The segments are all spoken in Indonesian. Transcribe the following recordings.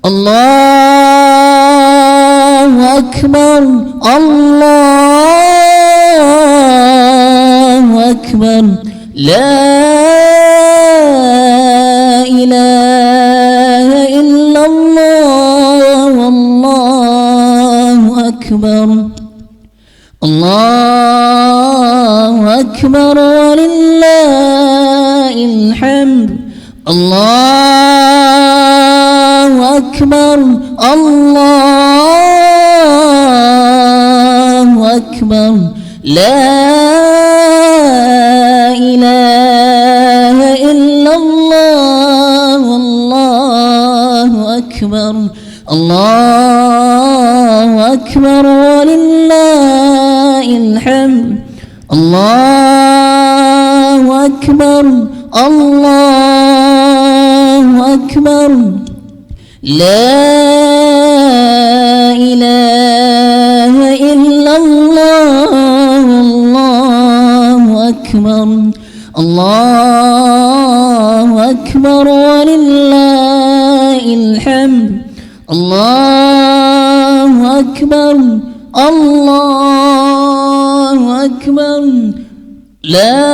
الله أكبر الله أكبر لا إله إلا الله والله أكبر الله أكبر ولله الحمد الله أكبر الله أكبر لا إله إلا الله والله أكبر الله أكبر ولله الحمد الله أكبر الله أكبر لا إله إلا الله والله أكبر الله أكبر ولله الحمد الله أكبر الله أكبر لا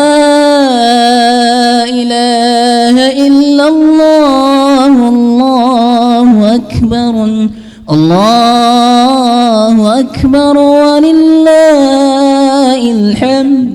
إله إلا الله والله أكبر الله أكبر ولله الحمد.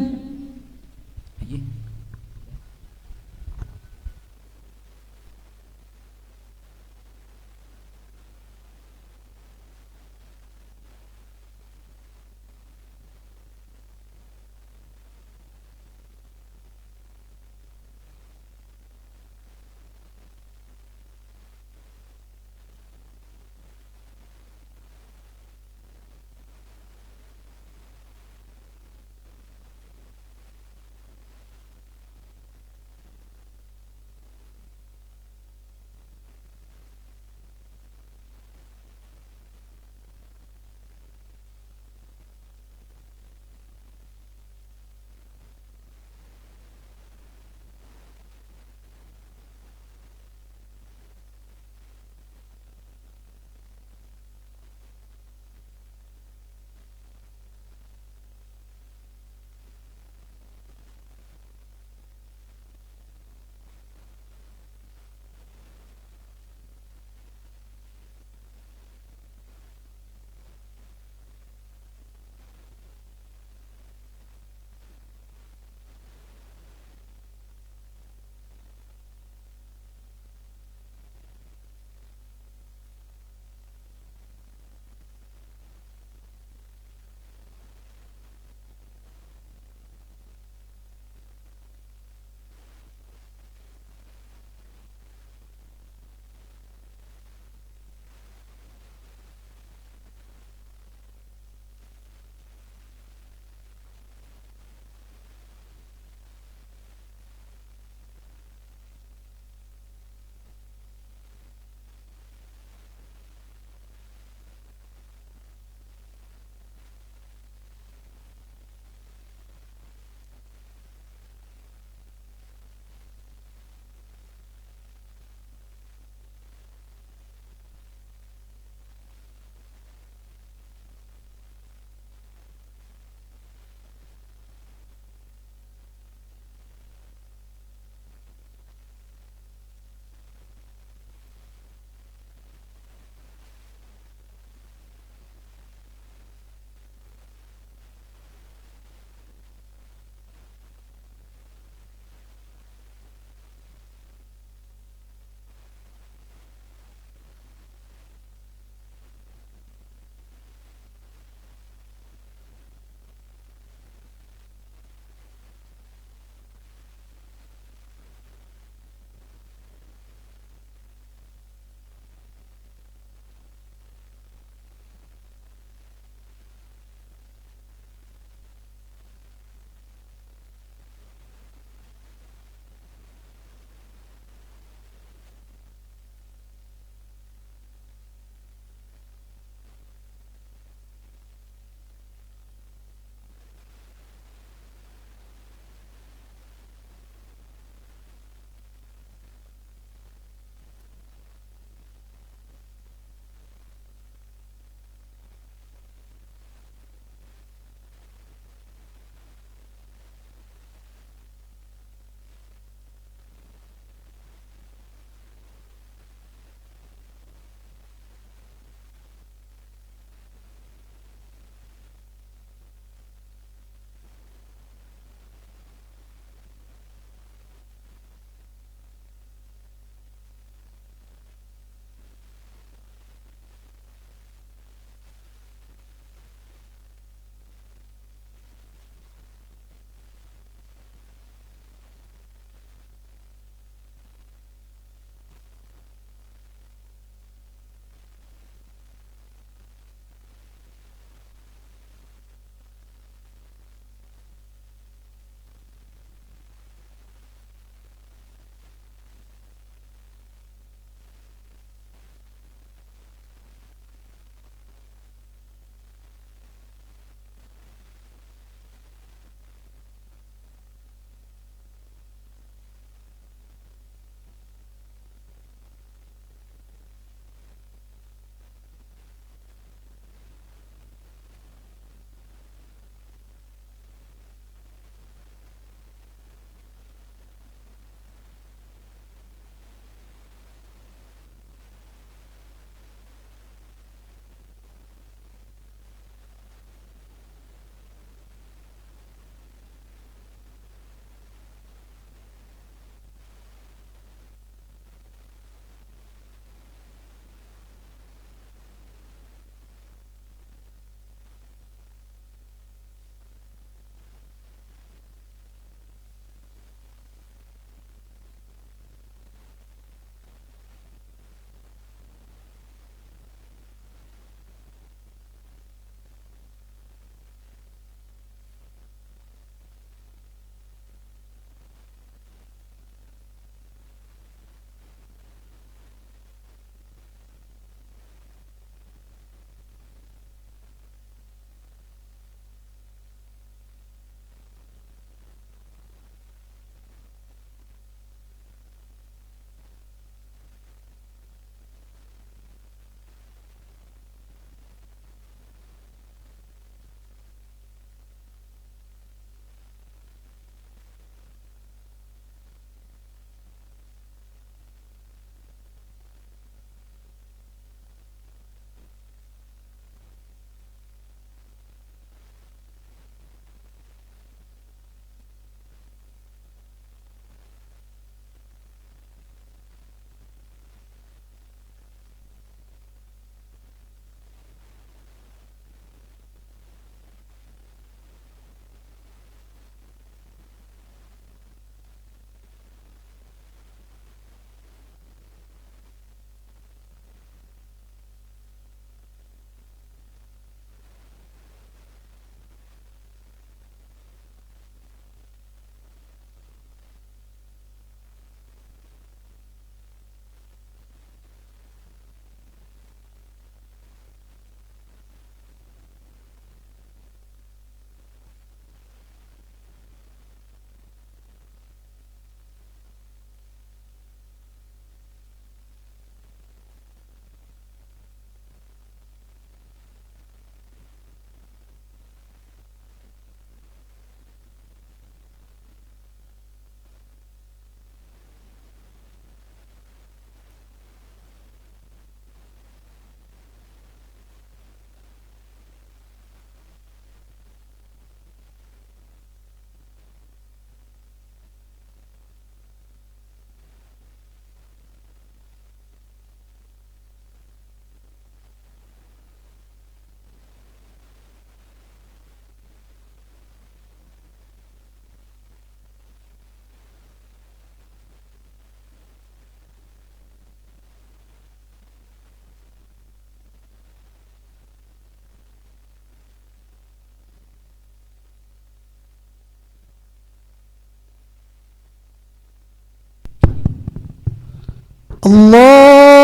الله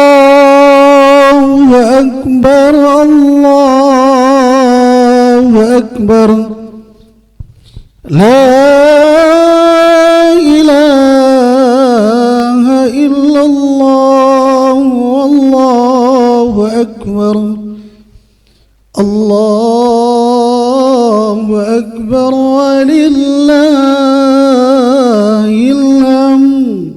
أكبر الله أكبر لا إله إلا الله والله أكبر الله أكبر ولله الحمد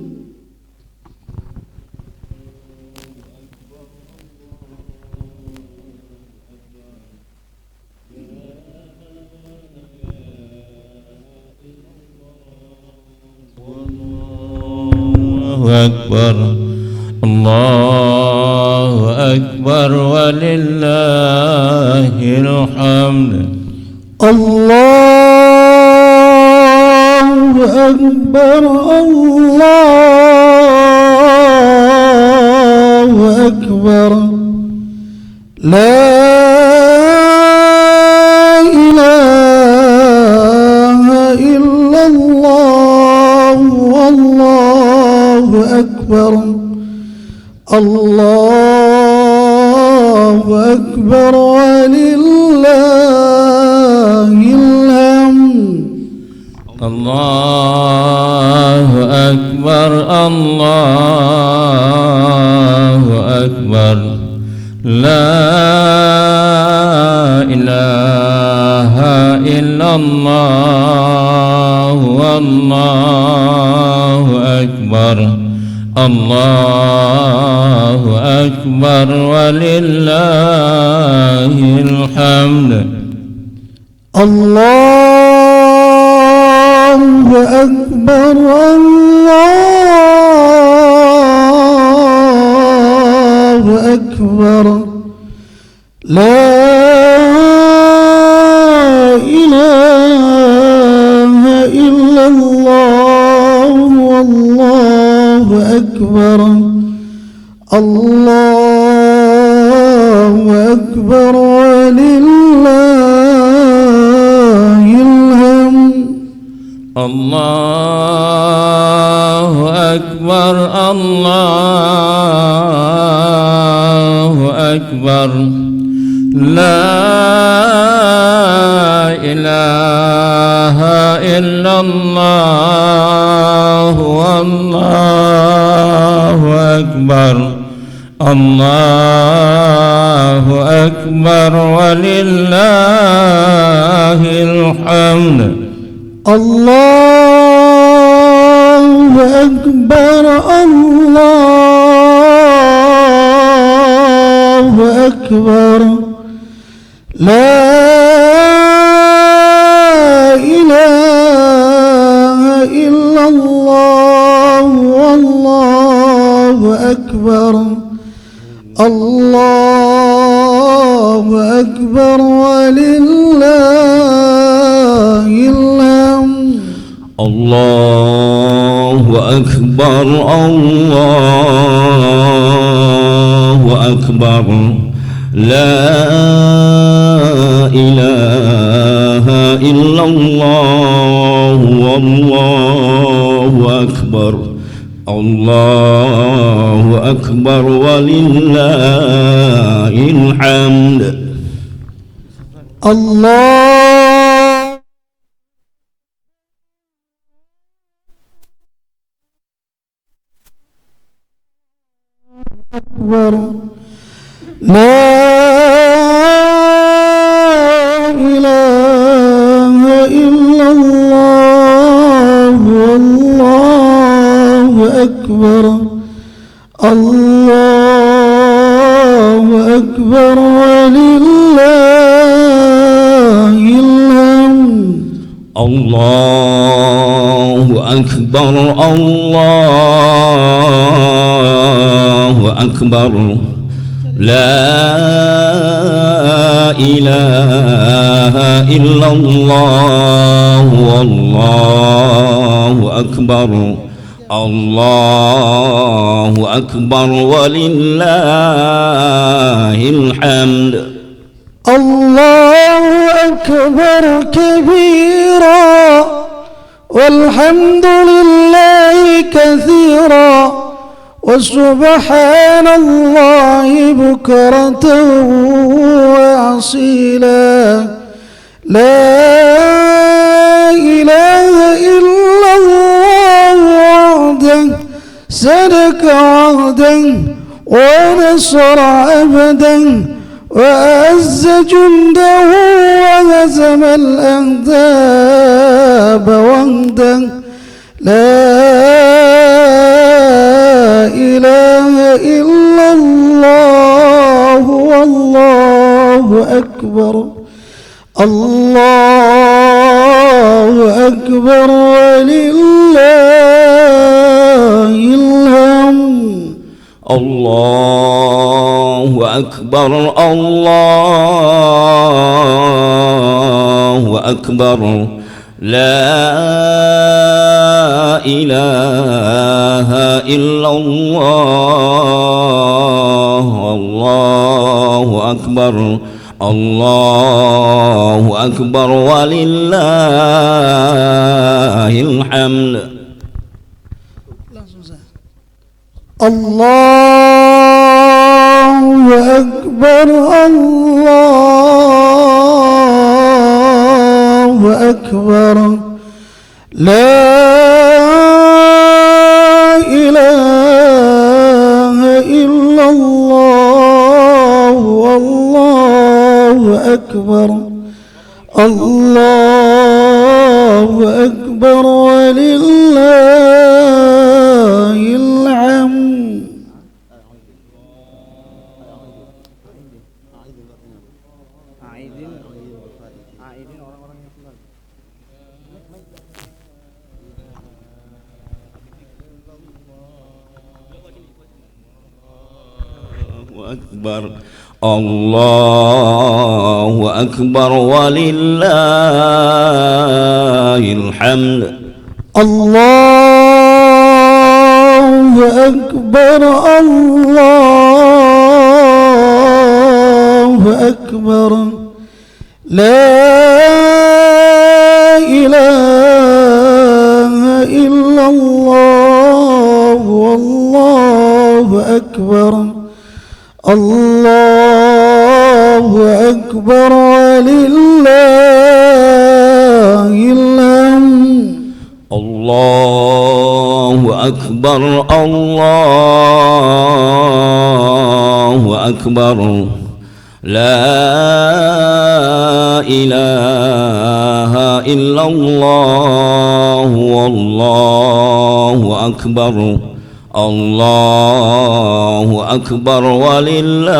أكبر الله أكبر ولله الحمد الله أكبر الله أكبر لا إله إلا الله والله أكبر الله أكبر ولله الحمد الله أكبر الله أكبر لا إله إلا الله والله أكبر الله أكبر ولله الحمد الله أكبر الله أكبر لا إله إلا الله والله أكبر الله أكبر ولله الحمد الله أكبر الله أكبر لا إله إلا الله والله أكبر الله أكبر ولله الحمد الله أكبر الله أكبر لا إله إلا الله والله أكبر الله أكبر ولله الحمد الله أكبر الله أكبر لا إله إلا الله والله أكبر الله أكبر ولله الحمد الله أكبر لا إله إلا الله والله أكبر الله أكبر ولله الحمد الله أكبر الله أكبر لا إله إلا الله والله أكبر الله أكبر ولله الحمد الله أكبر كبيرا والحمد لله كثيرا وسبحان الله بكرة وأصيلا لا إله إلا الله وحده صدق وعده ونصر عبده وأعز جنده وهزم الأحزاب وحده لا إله إلا الله والله أكبر الله أكبر ولله الحمد الله أكبر الله أكبر لا إله إلا الله الله أكبر الله أكبر ولله الحمد الله أكبر الله أكبر لا إله إلا الله والله أكبر الله أكبر ولله الحمد أكبر الله أكبر ولله الحمد الله أكبر الله أكبر لا إله إلا الله والله أكبر الله أكبر ولله الحمد الله أكبر الله أكبر لا إله إلا الله والله أكبر الله أكبر ولله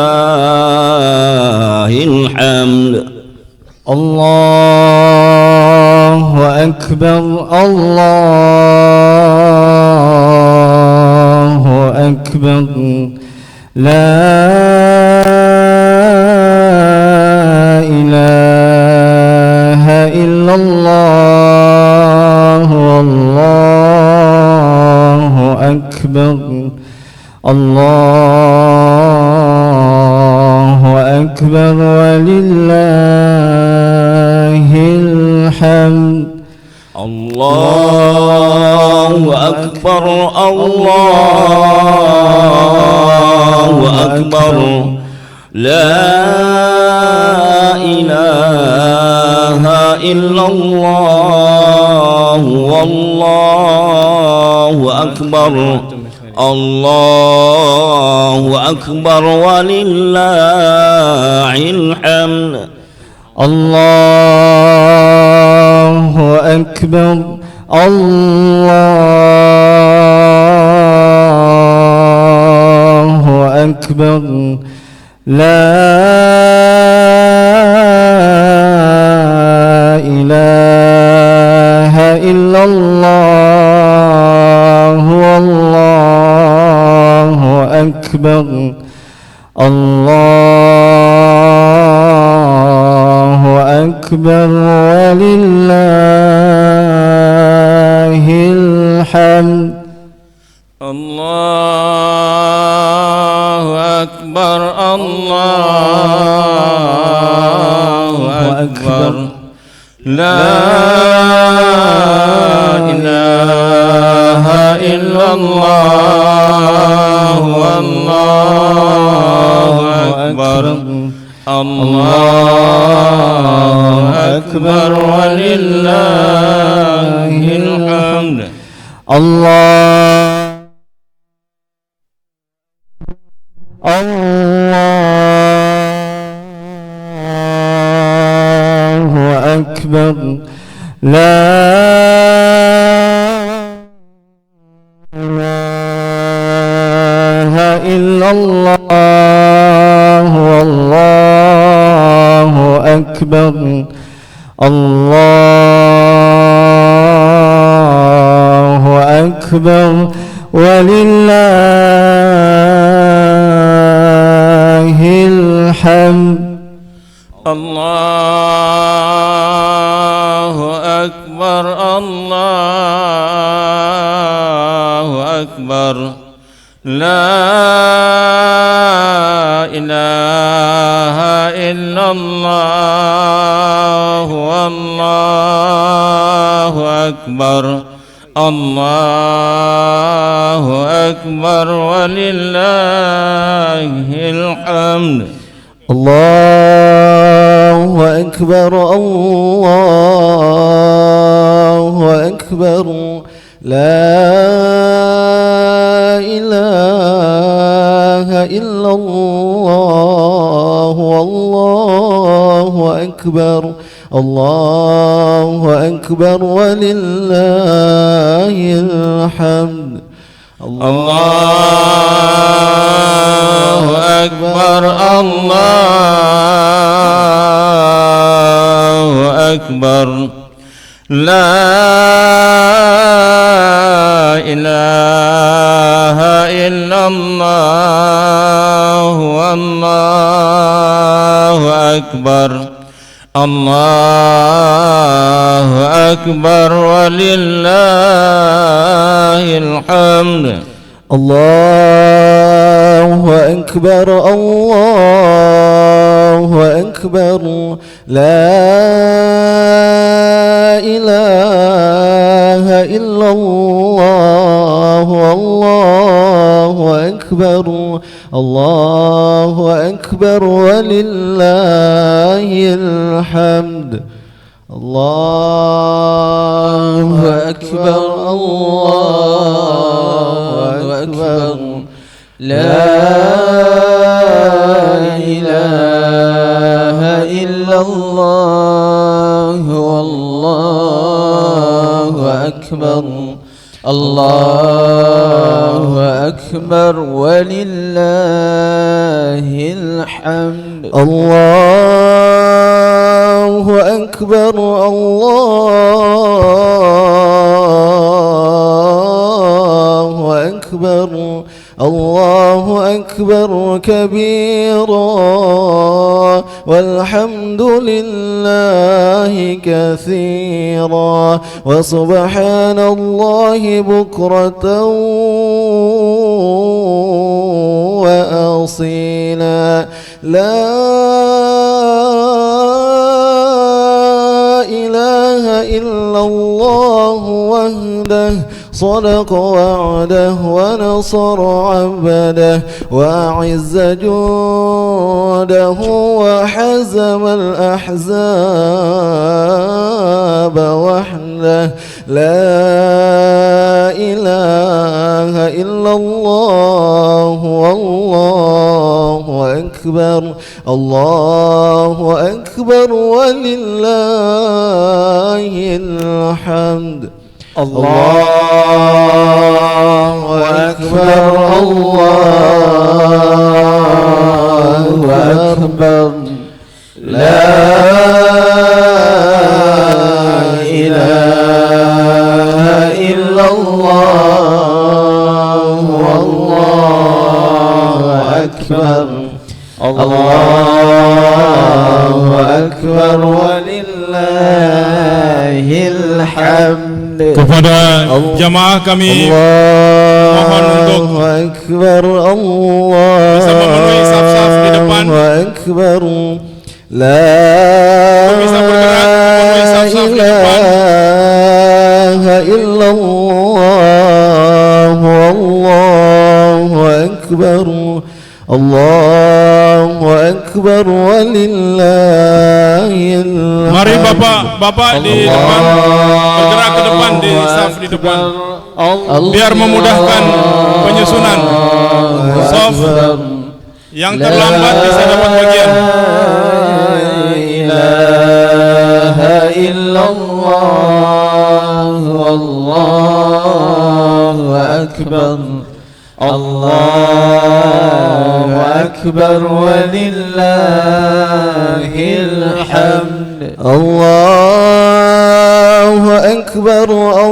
الحمد الله أكبر الله أكبر لا إله إلا الله والله أكبر الله أكبر ولله الحمد الله أكبر الله أكبر لا إله إلا الله والله أكبر الله أكبر ولله الحمد الله أكبر الله أكبر لا إله إلا الله والله أكبر الله أكبر ولله الحمد الله أكبر الله أكبر لا إله إلا الله والله أكبر الله أكبر ولله الحمد الله أكبر لا إله إلا الله والله أكبر الله أكبر ولله الحمد الله أكبر الله أكبر لا إله إلا الله والله أكبر الله أكبر ولله الحمد الله أكبر الله أكبر لا إله إلا الله والله أكبر الله أكبر ولله الحمد الله أكبر الله أكبر لا إله إلا الله والله أكبر الله أكبر ولله الحمد الله أكبر الله أكبر لا إله إلا الله والله أكبر الله أكبر ولله الحمد الله أكبر الله أكبر لا إله إلا الله والله أكبر الله أكبر ولله الحمد الله أكبر الله أكبر الله أكبر كبيرا والحمد لله كثيرا وسبحان الله بكرة وأصيلا لا إله إلا الله وحده صدق وعده ونصر عبده وأعز جنده وحزم الأحزاب وحده لا إله إلا الله والله أكبر الله أكبر ولله الحمد الله أكبر الله أكبر لا إله إلا الله والله أكبر الله أكبر ولله الحمد. Kepada jamaah kami mohon untuk Akbar Allah bisa memenuhi saf-saf di depan. Akbar La bisa bergerak memenuhi saf-saf di depan. ilaha illallah أكبر ولله الحمد. Mari bapak-bapak di depan, bergerak ke depan di saf di depan, biar memudahkan penyusunan. Saf yang terlambat bisa dapat bagian. La ilaha illallah, wallahu akbar, Allahu akbar walillahil hamd. Allahu akbar, Allahu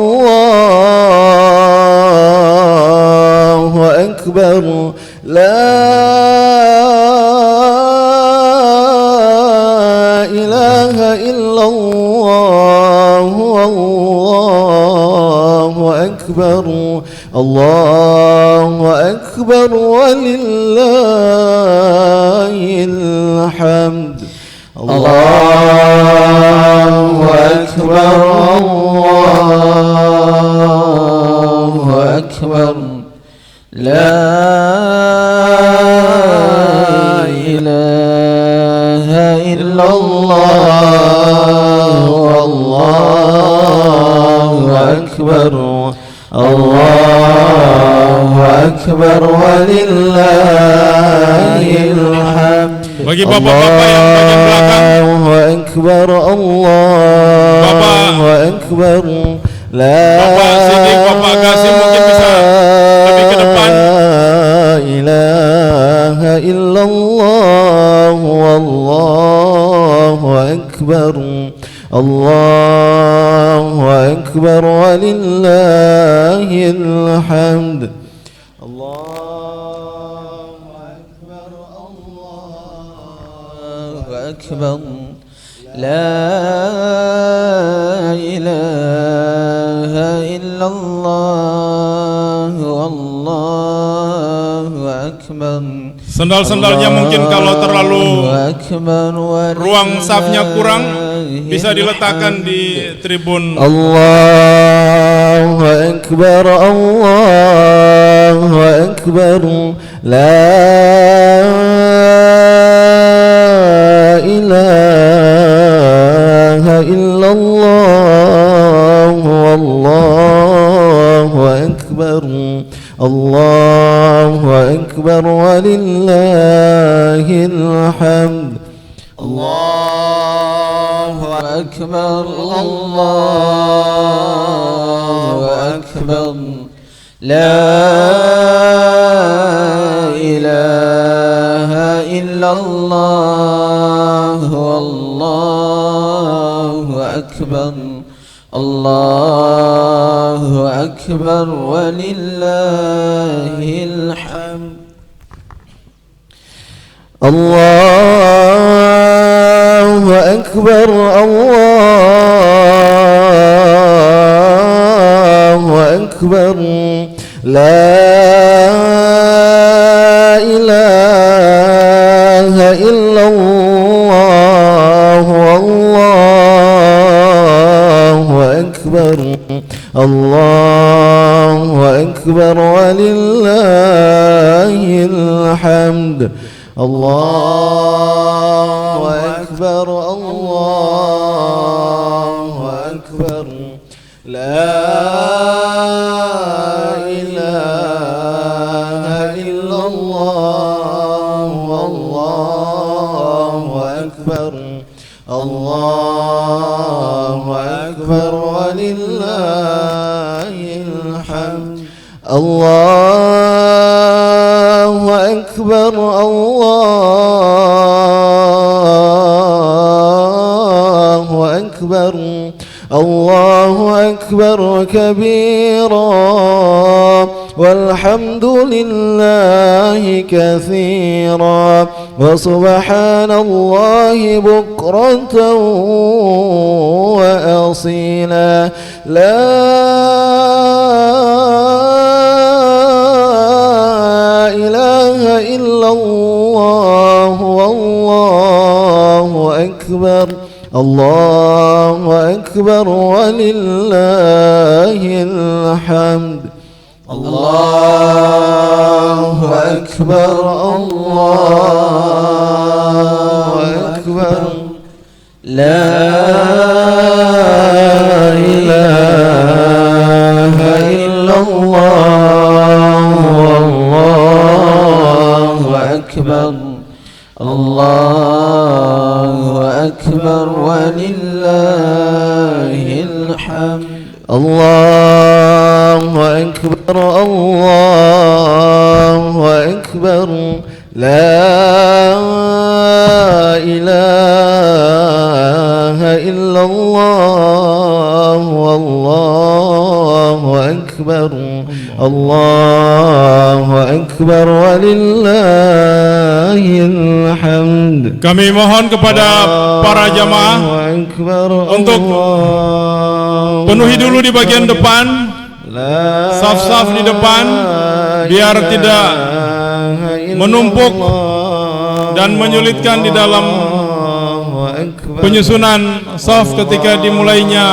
akbar, la ilaha illallah, wallahu akbar, Allahu akbar walillahil hamd. Allahu akbar, Allahu akbar, la ilaha illallah, wallahu akbar, Allahu akbar walillahil hamd. Bagi bapak-bapak yang bagian belakang, Allahu akbar, Allahu akbar, la Bapak Siddiq, Bapak Qasim mungkin bisa lebih ke depan. ilaha illallah, wallahu akbar, Allahu akbar walillahil hamd. Allahu akbar, Allahu akbar, la ilaha illallah, wallahu akbar. Sendal-sendalnya mungkin kalau terlalu ruang safnya kurang, bisa diletakkan di tribun. Allahu akbar, Allahu akbar, la ilaha illallah, wallahu akbar, Allahu akbar walillahil hamd. Allahu akbar, Allahu akbar, la ilaha illallah, wallahu akbar, Allahu akbar walillahil hamd. Allahu akbar, Allahu akbar, la ilaha illallah, wallahu akbar, Allahu akbar walillahil hamd. Allahu akbar, Allahu akbar, la ilaha illallah, wallahu akbar, Allahu akbar walillahil hamd. Allahu akbar, Allahu akbar, Allahu akbar kabira, walhamdulillahi katsira, wa subhanallahi bukratan wa asila, la ilaha illallah, wallahu akbar, Allahu akbar walillahil hamd. Allahu akbar, Allah لا إله إلا الله والله أكبر الله أكبر ولله الحمد الله أكبر الله أكبر لا إله إلا الله والله أكبر الله أكبر ولله الحمد. Kami mohon kepada para jamaah untuk penuhi dulu di bagian depan, saf-saf di depan, biar tidak menumpuk dan menyulitkan di dalam penyusunan saf ketika dimulainya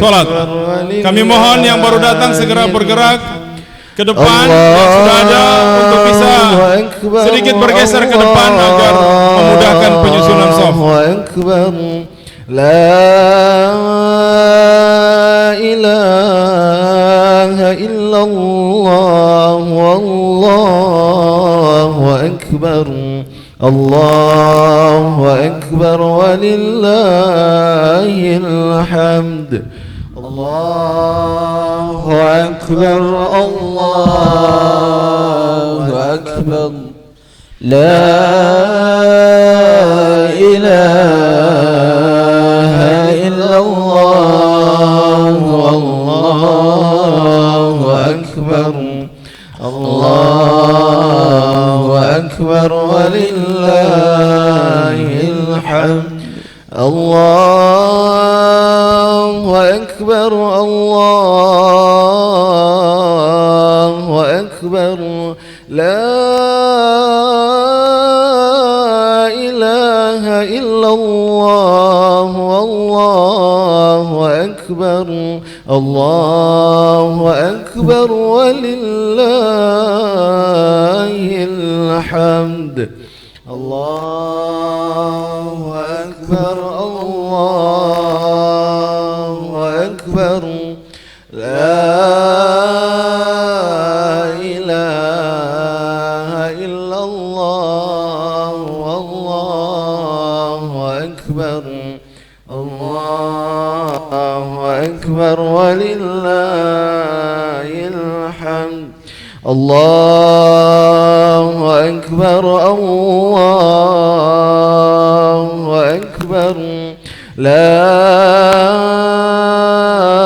sholat. Kami mohon yang baru datang segera bergerak ke depan, yang sudah ada untuk bisa sedikit bergeser ke depan agar memudahkan penyusunan saf. La ilaha illallah wallahu akbar Allahu akbar walillahil hamd. Allahu akbar Allahu akbar la ilaha illallah wallahu akbar Allahu akbar walillahil hamd. Allahu akbar Allahu akbar la ilaha illallah wallahu akbar Allahu akbar walillahil hamd. Allahu akbar Allahu akbar la ilaha illallah wallahu akbar Allahu akbar walillahil hamd. Allahu akbar Allahu akbar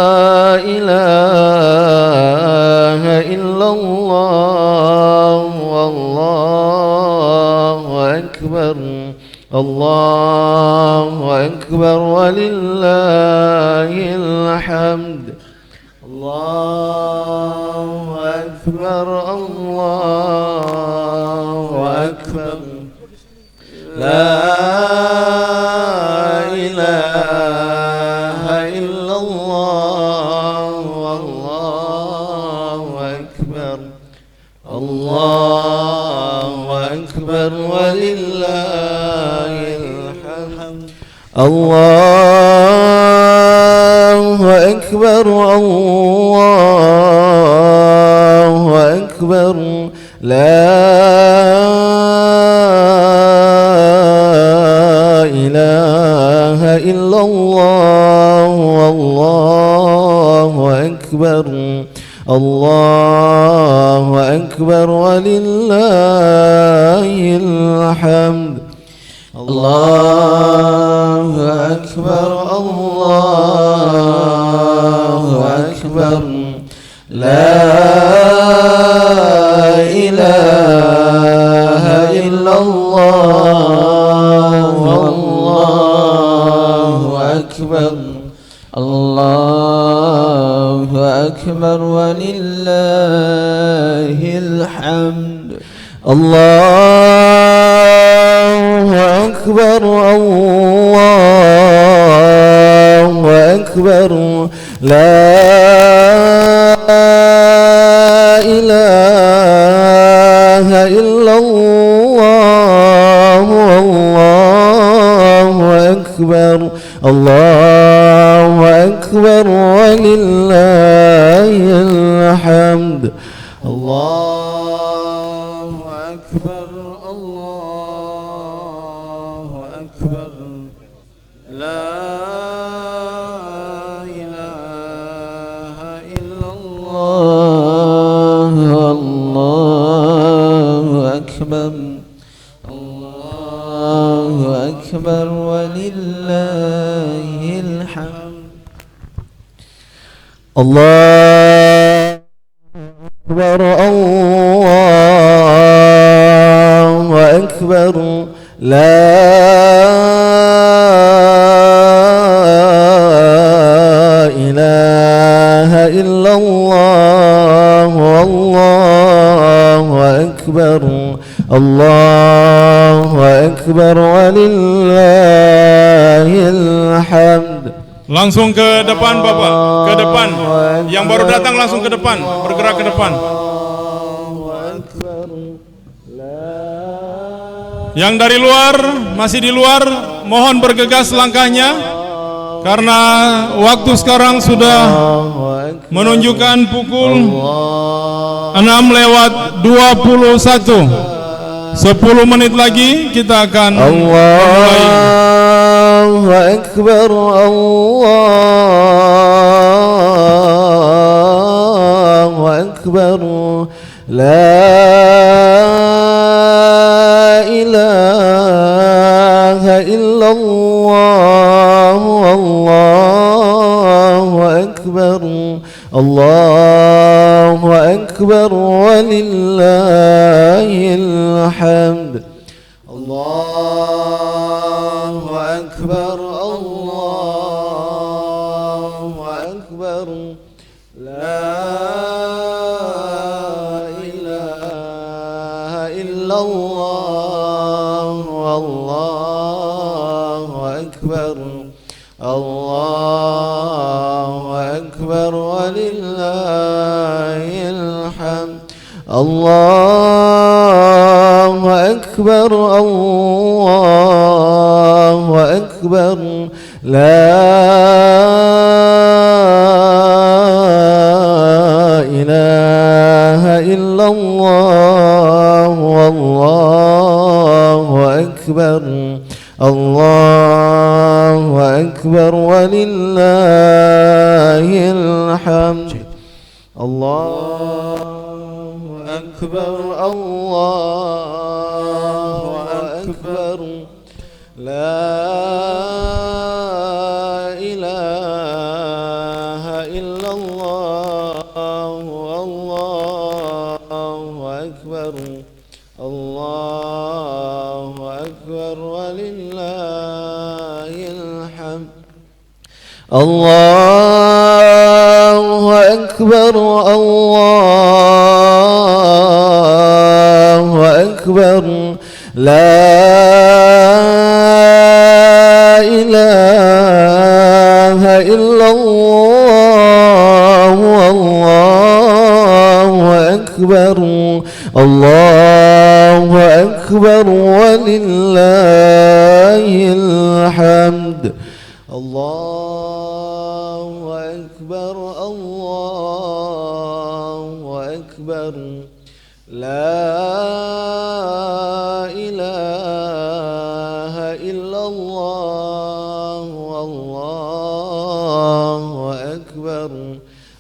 la ilaha illallah wallahu akbar Allahu akbar walillahil hamd. Allahu akbar Allahu akbar la ilaha illallah wallahu akbar Allahu akbar walillahil hamd. Allahu akbar Allahu akbar la ilaha illallah wallahu akbar Allahu akbar walillahil hamd. Allahu akbar Allahu akbar la ilaha illallah wallahu akbar Allahu akbar walillahil hamd. Allahu akbar Allahu akbar la ilaha illallah wallahu akbar أكبر الله أكبر ولله الحمد الله أكبر الله أكبر لا إله إلا الله الله أكبر الله أكبر ولله الحمد الله أكبر الله أكبر لا إله إلا الله والله أكبر الله أكبر ولله الحمد. Langsung ke depan Bapak, ke depan. Yang baru datang langsung ke depan, bergerak ke depan. Yang dari luar, masih di luar, mohon bergegas langkahnya. Karena waktu sekarang sudah menunjukkan pukul 6:21. 10 menit lagi kita akan mulai. Allahu Akbar, Allahu Akbar, la ilaha illallah, Allahu Akbar, Allahu Akbar walillahil hamd. Allahu Akbar, Allahu Akbar, la ilaha illallah, Allahu Akbar, Allahu Akbar walillahil hamd. Allahu Akbar, Allahu Akbar, la ilaha illallah, wallahu akbar, Allahu akbar walillahil hamd. Allahu akbar, Allahu akbar, la ilaha illallah, Allahu akbar, Allahu akbar walillahil hamd. Allahu akbar, Allahu akbar, la ilaha illallah, Allahu akbar, Allahu akbar walillahil hamd. Allahu akbar, Allahu akbar, la ilaha illallah, Allahu akbar,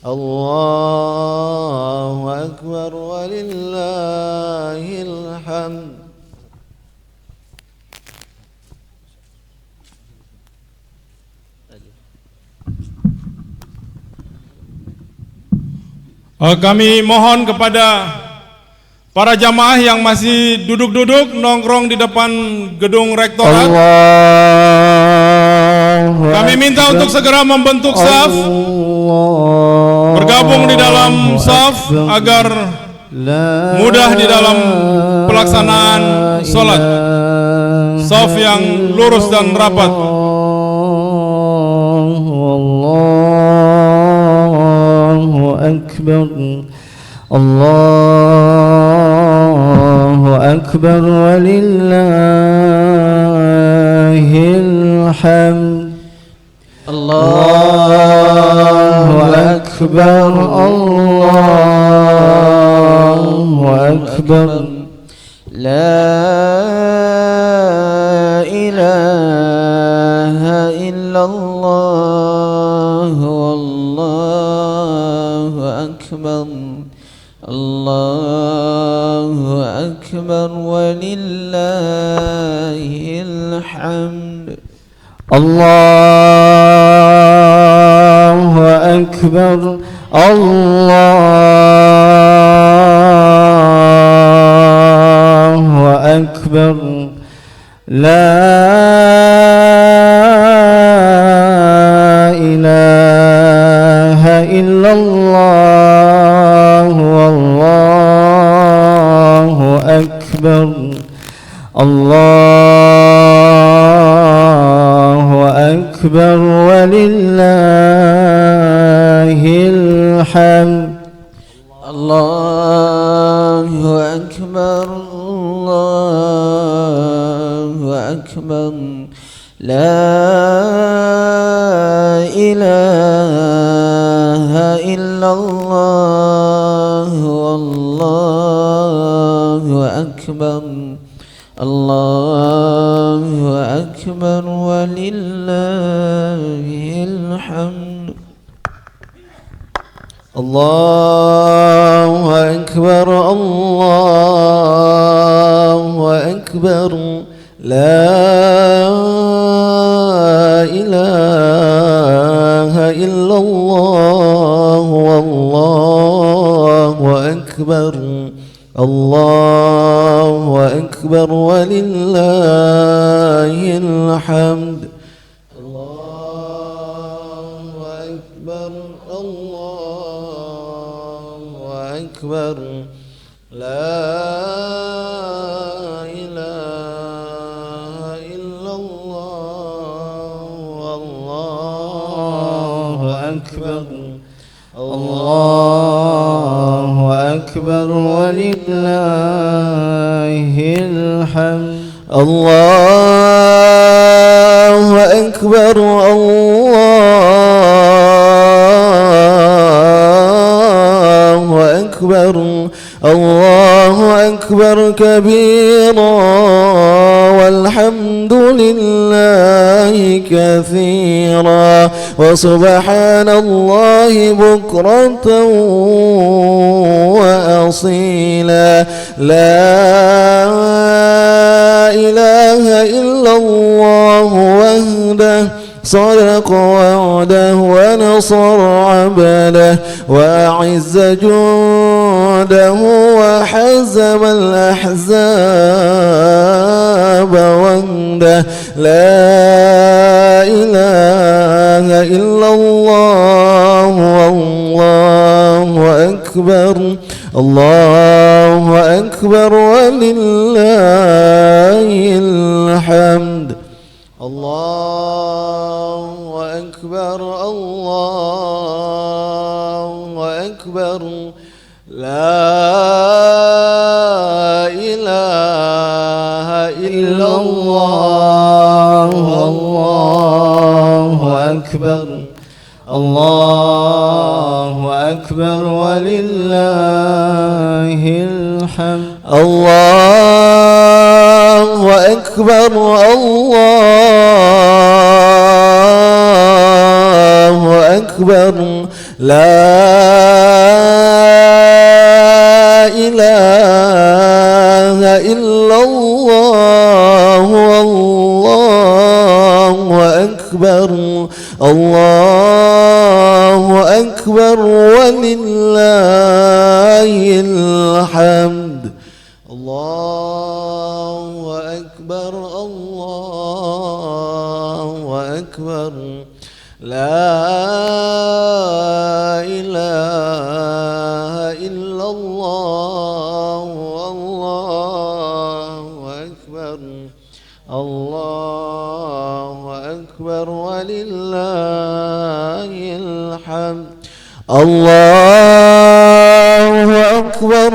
Allahu akbar walillahil hamd. Kami mohon kepada para jamaah yang masih duduk-duduk nongkrong di depan gedung rektorat, kami minta untuk segera membentuk saf, bergabung di dalam saf agar mudah di dalam pelaksanaan sholat, saf yang lurus dan rapat. أكبر الله أكبر ولله الحمد الله أكبر الله أكبر لا إله إلا الله والله أكبر الله أكبر ولله الحمد الله أكبر الله أكبر لا إله إلا الله والله أكبر الله أكبر ولله الحمد الله أكبر الله أكبر لا إله إلا الله والله أكبر الله أكبر ولله الحمد الله أكبر الله أكبر لا إله إلا الله والله أكبر الله أكبر ولله الحمد الله أكبر الله أكبر لا إله إلا الله والله أكبر الله أكبر ولله الحمد الله أكبر الله أكبر الله أكبر كبيرا والحمد لله كثيرا وسبحان الله بكرة وأصيلا لا إله إلا الله وحده صدق وعده ونصر عبده وأعز جنده وحزم الأحزاب وحده لا إله إلا الله والله أكبر الله أكبر ولله الحمد الله أكبر الله أكبر لا إله إلا الله الله أكبر الله أكبر ولله الحمد الله أكبر الله أكبر لا إله إلا الله والله أكبر الله أكبر ولله الحمد الله أكبر الله أكبر لا إله إلا الله والله أكبر الله أكبر ولله الحمد الله أكبر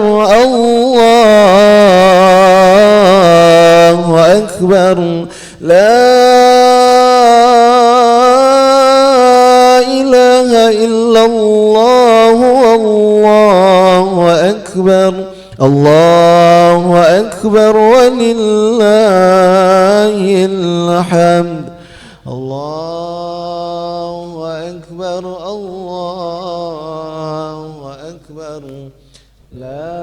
الله أكبر لا إله إلا الله والله أكبر الله أكبر ولله الحمد الله أكبر الله أكبر لا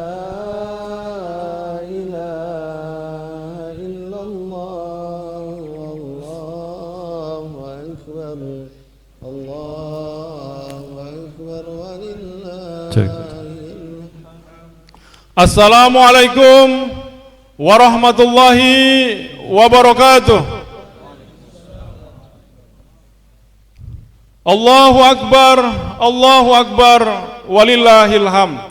إله إلا الله والله أكبر الله أكبر ولله. Assalamualaikum warahmatullahi wabarakatuh. Allahu Akbar, walillahil hamd.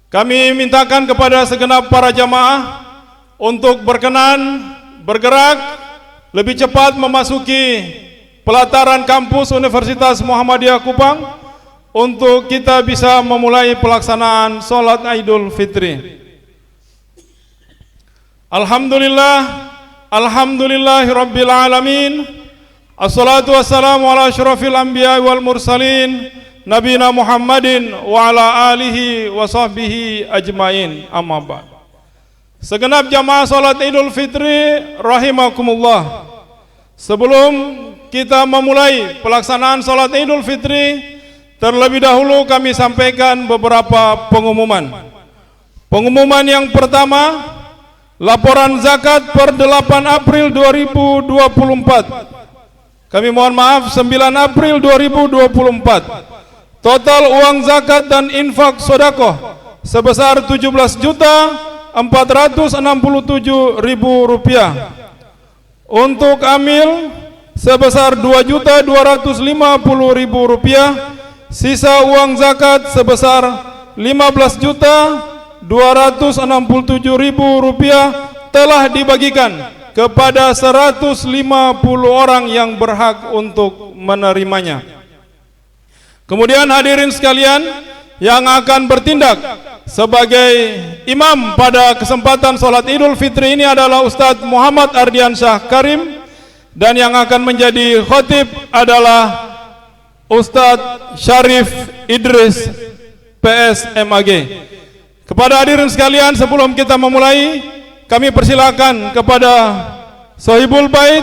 Kami mintakan kepada segenap para jamaah untuk berkenan bergerak lebih cepat memasuki pelataran kampus Universitas Muhammadiyah Kupang untuk kita bisa memulai pelaksanaan sholat Idul Fitri. Alhamdulillahirabbil alamin. Assalatu wassalamu ala asyrafil anbiya wal mursalin nabiyina Muhammadin wa ala alihi wa sahbihi ajmain. Amma ba'd. Segenap jamaah sholat Idul Fitri rahimakumullah. Sebelum kita memulai pelaksanaan sholat Idul Fitri, terlebih dahulu kami sampaikan beberapa pengumuman. Pengumuman yang pertama, laporan zakat per 8 April 2024. Kami mohon maaf, 9 April 2024. Total uang zakat dan infak sedekah sebesar Rp17.467.000. Untuk amil sebesar Rp2.250.000. Sisa uang zakat sebesar Rp15.267.000 telah dibagikan kepada 150 orang yang berhak untuk menerimanya. Kemudian hadirin sekalian, yang akan bertindak sebagai imam pada kesempatan sholat Idul Fitri ini adalah Ustadz Muhammad Ardiansyah Karim, dan yang akan menjadi khotib adalah Ustadz Syarif Idris PSMAG. Kepada hadirin sekalian, sebelum kita memulai, kami persilakan kepada Sohibul Bait,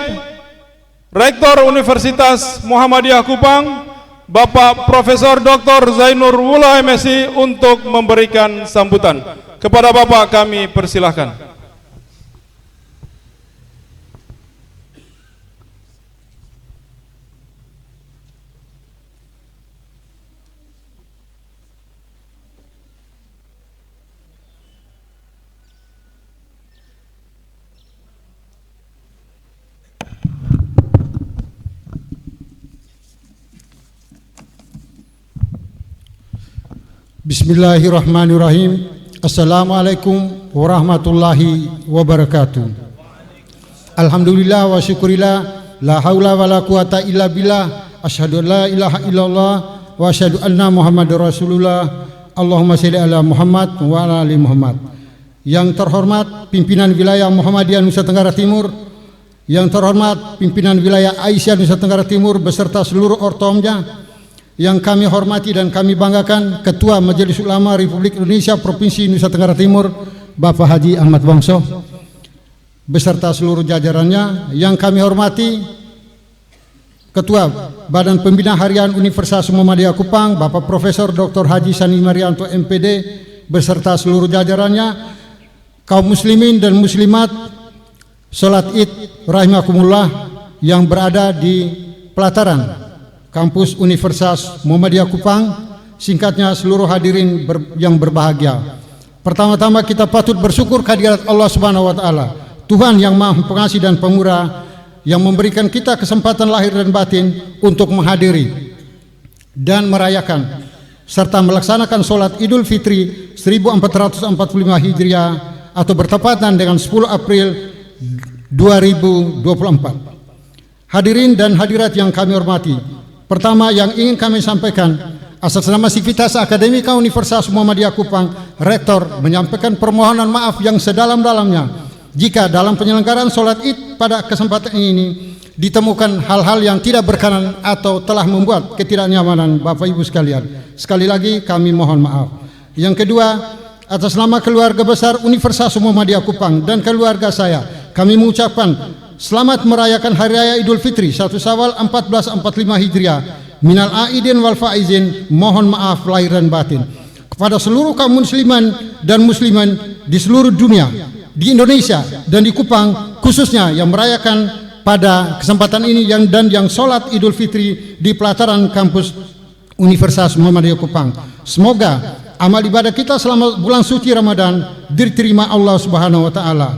Rektor Universitas Muhammadiyah Kupang, Bapak Profesor Dr. Zainur Wula MSI untuk memberikan sambutan. Kepada Bapak kami persilahkan. Bismillahirrahmanirrahim. Assalamualaikum warahmatullahi wabarakatuh. Alhamdulillah wa syukurillah, la haula wa la quwata illa billah, asyhadu an la ilaha illallah wa asyhadu anna Muhammadar Rasulullah. Allahumma shalli ala Muhammad wa ala ali Muhammad. Yang terhormat pimpinan wilayah Muhammadiyah Nusa Tenggara Timur, yang terhormat pimpinan wilayah Aisyah Nusa Tenggara Timur beserta seluruh ortomnya, yang kami hormati dan kami banggakan Ketua Majelis Ulama Republik Indonesia Provinsi Nusa Tenggara Timur, Bapak Haji Ahmad Bongso beserta seluruh jajarannya, yang kami hormati Ketua Badan Pembina Harian Universitas Muhammadiyah Kupang, Bapak Profesor Dr. Haji Sani Marianto MPD beserta seluruh jajarannya, kaum muslimin dan muslimat, salat Id rahimakumullah yang berada di pelataran Kampus Universitas Muhammadiyah Kupang, singkatnya seluruh hadirin yang berbahagia. Pertama-tama kita patut bersyukur kehadirat Allah Subhanahu wa taala, Tuhan yang Maha Pengasih dan Pemurah, yang memberikan kita kesempatan lahir dan batin untuk menghadiri dan merayakan serta melaksanakan sholat Idul Fitri 1445 Hijriah atau bertepatan dengan 10 April 2024. Hadirin dan hadirat yang kami hormati, pertama yang ingin kami sampaikan, atas nama Sivitas Akademika Universitas Muhammadiyah Kupang, Rektor menyampaikan permohonan maaf yang sedalam-dalamnya jika dalam penyelenggaraan sholat Id pada kesempatan ini ditemukan hal-hal yang tidak berkenan atau telah membuat ketidaknyamanan Bapak Ibu sekalian. Sekali lagi kami mohon maaf. Yang kedua, atas nama keluarga besar Universitas Muhammadiyah Kupang dan keluarga saya, kami mengucapkan selamat merayakan Hari Raya Idul Fitri 1 Syawal 1445 Hijriah. Minal aidin wal faizin, mohon maaf lahir dan batin kepada seluruh kaum musliman dan musliman di seluruh dunia, di Indonesia dan di Kupang khususnya yang merayakan pada kesempatan ini yang sholat Idul Fitri di pelataran kampus Universitas Muhammadiyah Kupang. Semoga amal ibadah kita selama bulan suci Ramadan diterima Allah Subhanahu wa taala.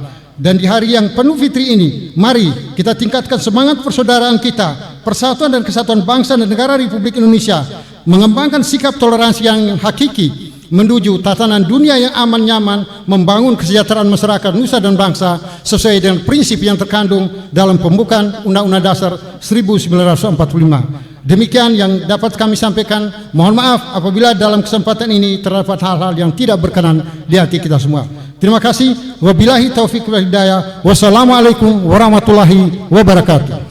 Dan di hari yang penuh fitri ini, mari kita tingkatkan semangat persaudaraan kita, persatuan dan kesatuan bangsa dan negara Republik Indonesia, mengembangkan sikap toleransi yang hakiki menuju tatanan dunia yang aman nyaman, membangun kesejahteraan masyarakat nusa dan bangsa sesuai dengan prinsip yang terkandung dalam pembukaan Undang-Undang Dasar 1945. Demikian yang dapat kami sampaikan. Mohon maaf apabila dalam kesempatan ini terdapat hal-hal yang tidak berkenan di hati kita semua. Terima kasih. Wabillahi taufiq wal hidayah. Wassalamualaikum warahmatullahi wabarakatuh.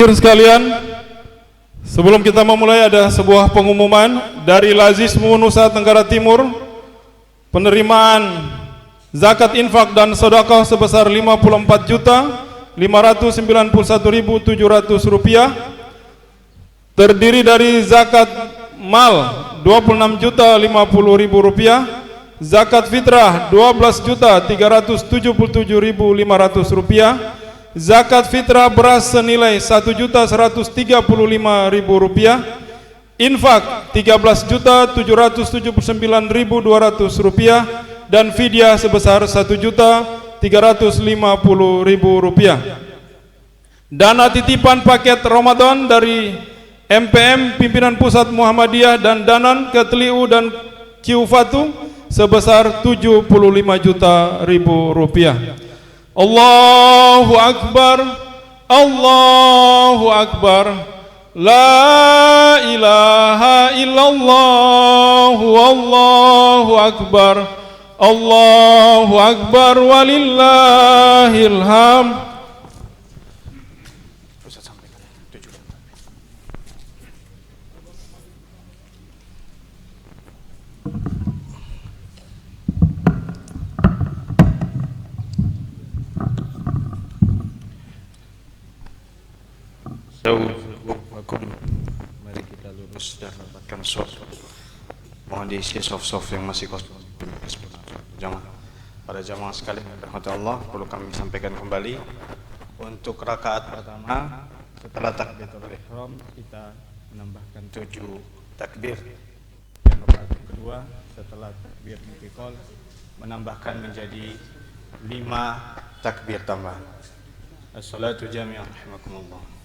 Sekalian, sebelum kita memulai ada sebuah pengumuman dari Lazismu Nusa Tenggara Timur. Penerimaan zakat infak dan sedekah sebesar Rp54.591.700 terdiri dari zakat mal Rp26.050.000, zakat fitrah Rp12.377.500, zakat fitrah beras senilai Rp1.135.000, infak Rp13.779.200 dan fidyah sebesar Rp1.350.000. Dana titipan paket Ramadan dari MPM Pimpinan Pusat Muhammadiyah dan Danan Ketliu dan Kiufatu sebesar Rp75 juta. Allahu Akbar, Allahu Akbar, la ilaha illallah, Allahu Akbar, Allahu Akbar, walillahil hamd. Mari kita lurus dan dapatkan soft. Mohon diisi soft yang masih kosong. Para jamaah sekalian yang dirahmati Allah, perlu kami sampaikan kembali untuk rakaat pertama setelah takbiratul ihram kita menambahkan 7 takbir. Yang rakaat kedua setelah takbir intiqal menambahkan menjadi 5 takbir tambahan. As-salatu jami'an rahimakumullah.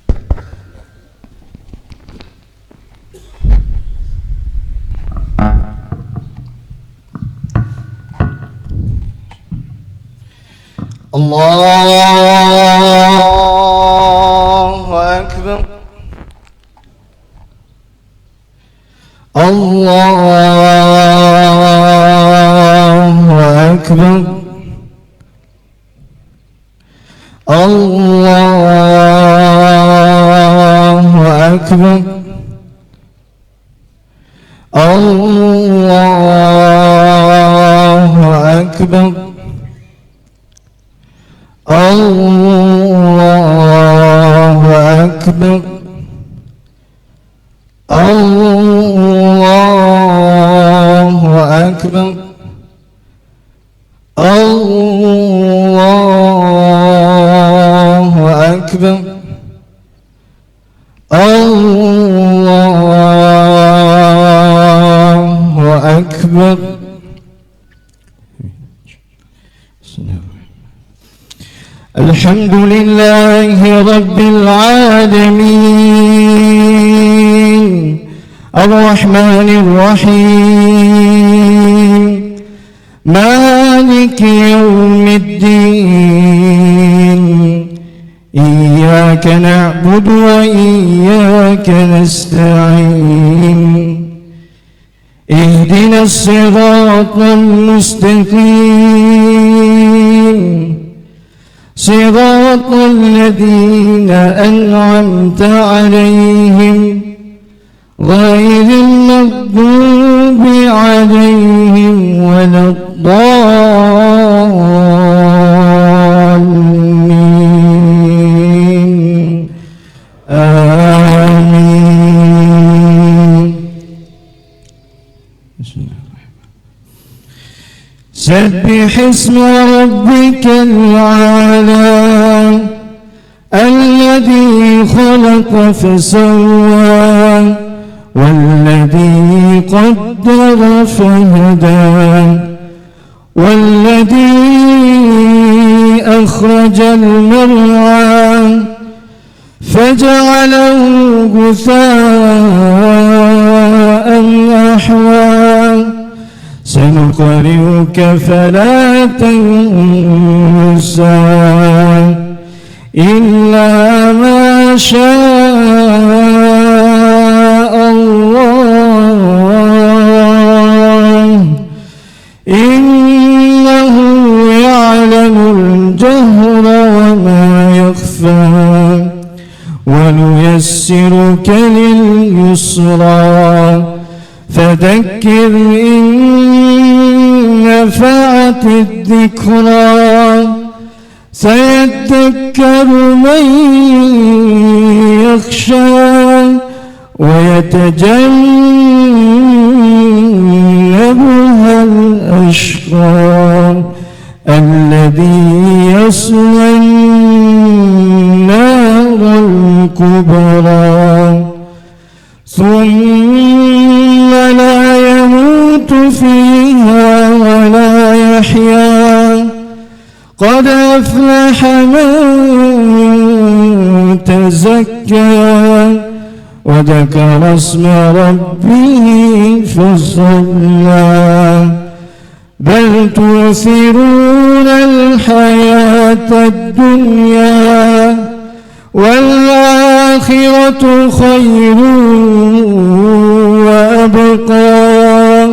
Allahu Akbar, Allahu Akbar, Allahu Akbar, Allahu Akbar, Allahu Akbar, Allahu Akbar, Allahu Akbar, Allahu Akbar. الحمد لله رب العالمين الرحمن الرحيم مالك يوم الدين إياك نعبد وإياك نستعين اهدنا الصراط المستقيم صراط الذين أنعمت عليهم غير المغضوب عليهم ولا الضالين آمين. سبح اسم ربك الأعلى الذي خلق فسوى والذي قدر فهدى والذي أخرج المرعى فجعله غثاء أحوى سنقرئك فلا تنسى إلا ما شاء الله إنه يعلم الجهر وما يخفى ونيسرك لليسرى فذكر إن نفعت الذكرى سيذكر من يخشى ويتجنبها الأشقى الذي يصلى النار الكبرى ثم لا يموت فيها ولا يحيا قد أفلح من تزكى وذكر اسم ربه فصلى بل تؤثرون الحياة الدنيا والآخرة خير وأبقى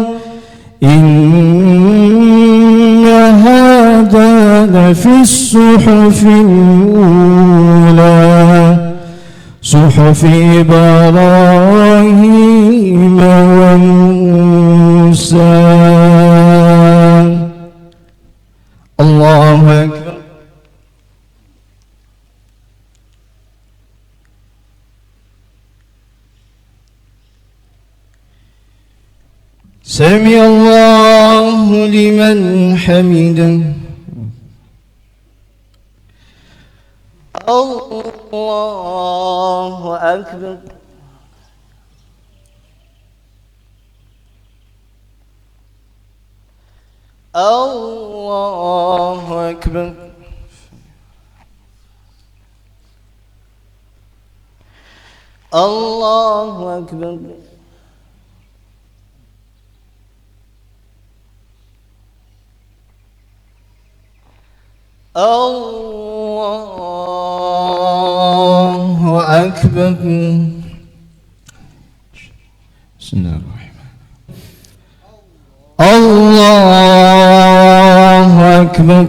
إن هذا لفي الصحف الأولى صحف إبراهيم وموسى. الله أكبر. سمع الله لمن حمده. الله أكبر. الله أكبر. الله أكبر. الله أكبر. بسم الله الرحمن الرحيم. الله أكبر.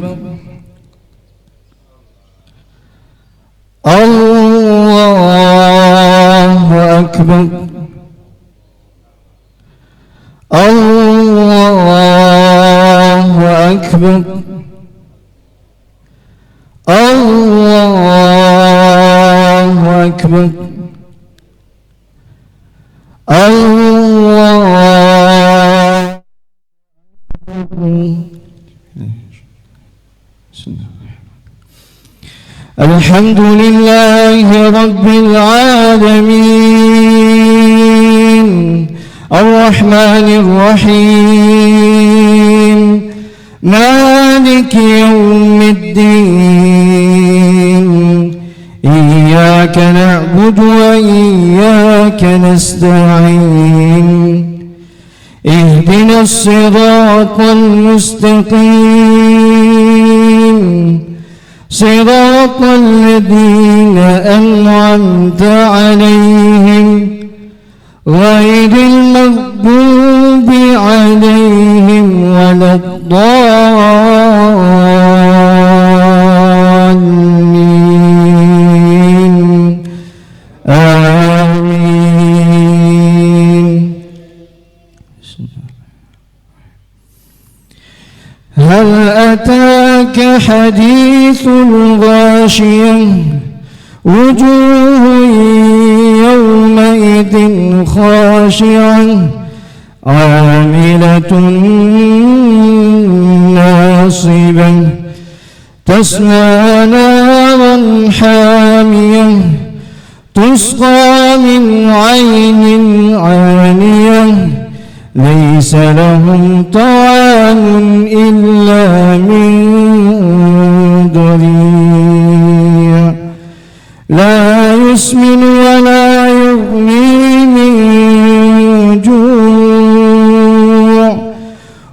الله أكبر. الله أكبر. الله أكبر. الله الحمد لله رب العالمين الرحمن الرحيم مالك يوم الدين إياك نعبد وإياك نستعين اهدنا الصراط المستقيم صراط الذين أنعمت عليهم غير المغضوب ولا الضالين آمين. هل أتاك حديث الغاشية وجوه يومئذ خاشعة عاملة ناصبة تصلى نارا حامية تسقى من عين عانية ليس لهم طعام إلا من ضريع لا يسمن ولا يغني من جوع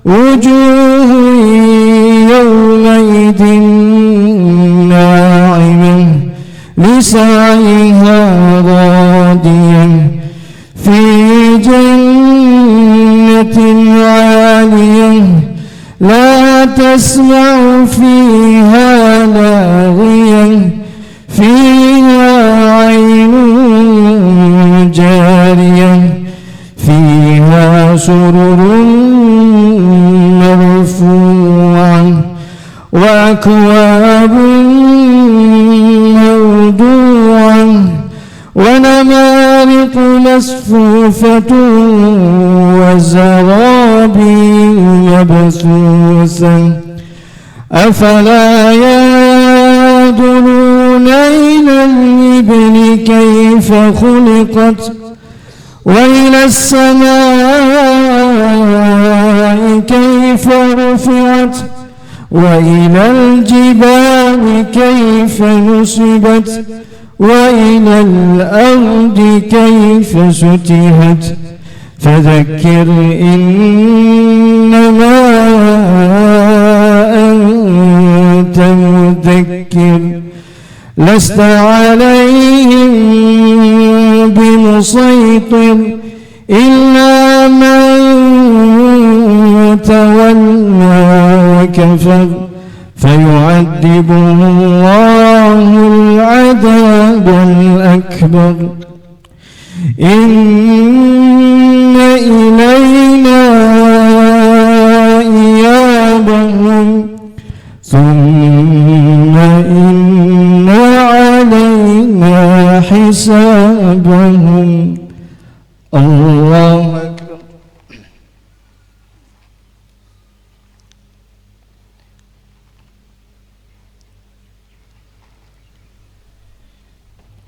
وجوه يومئذ ناعمة لسعيها راضية في جنة عالية لا تسمع فيها لاغية فيها عين جارية فيها سرر مرفوعة وأكواب موضوعة ونمارق مصفوفة وزرابي مبثوثة أفلا ينظرون إلى الإبل كيف خلقت وإلى السماء كيف رفعت وإلى الجبال كيف نصبت وإلى الأرض كيف سطحت فذكر إنما أنت مذكر لست عليهم بمسيطر إلا من تولى وكفر فيعذبه الله العذاب الأكبر إن إلينا إيابهم ثم إن علينا حسابهم. الله أكبر.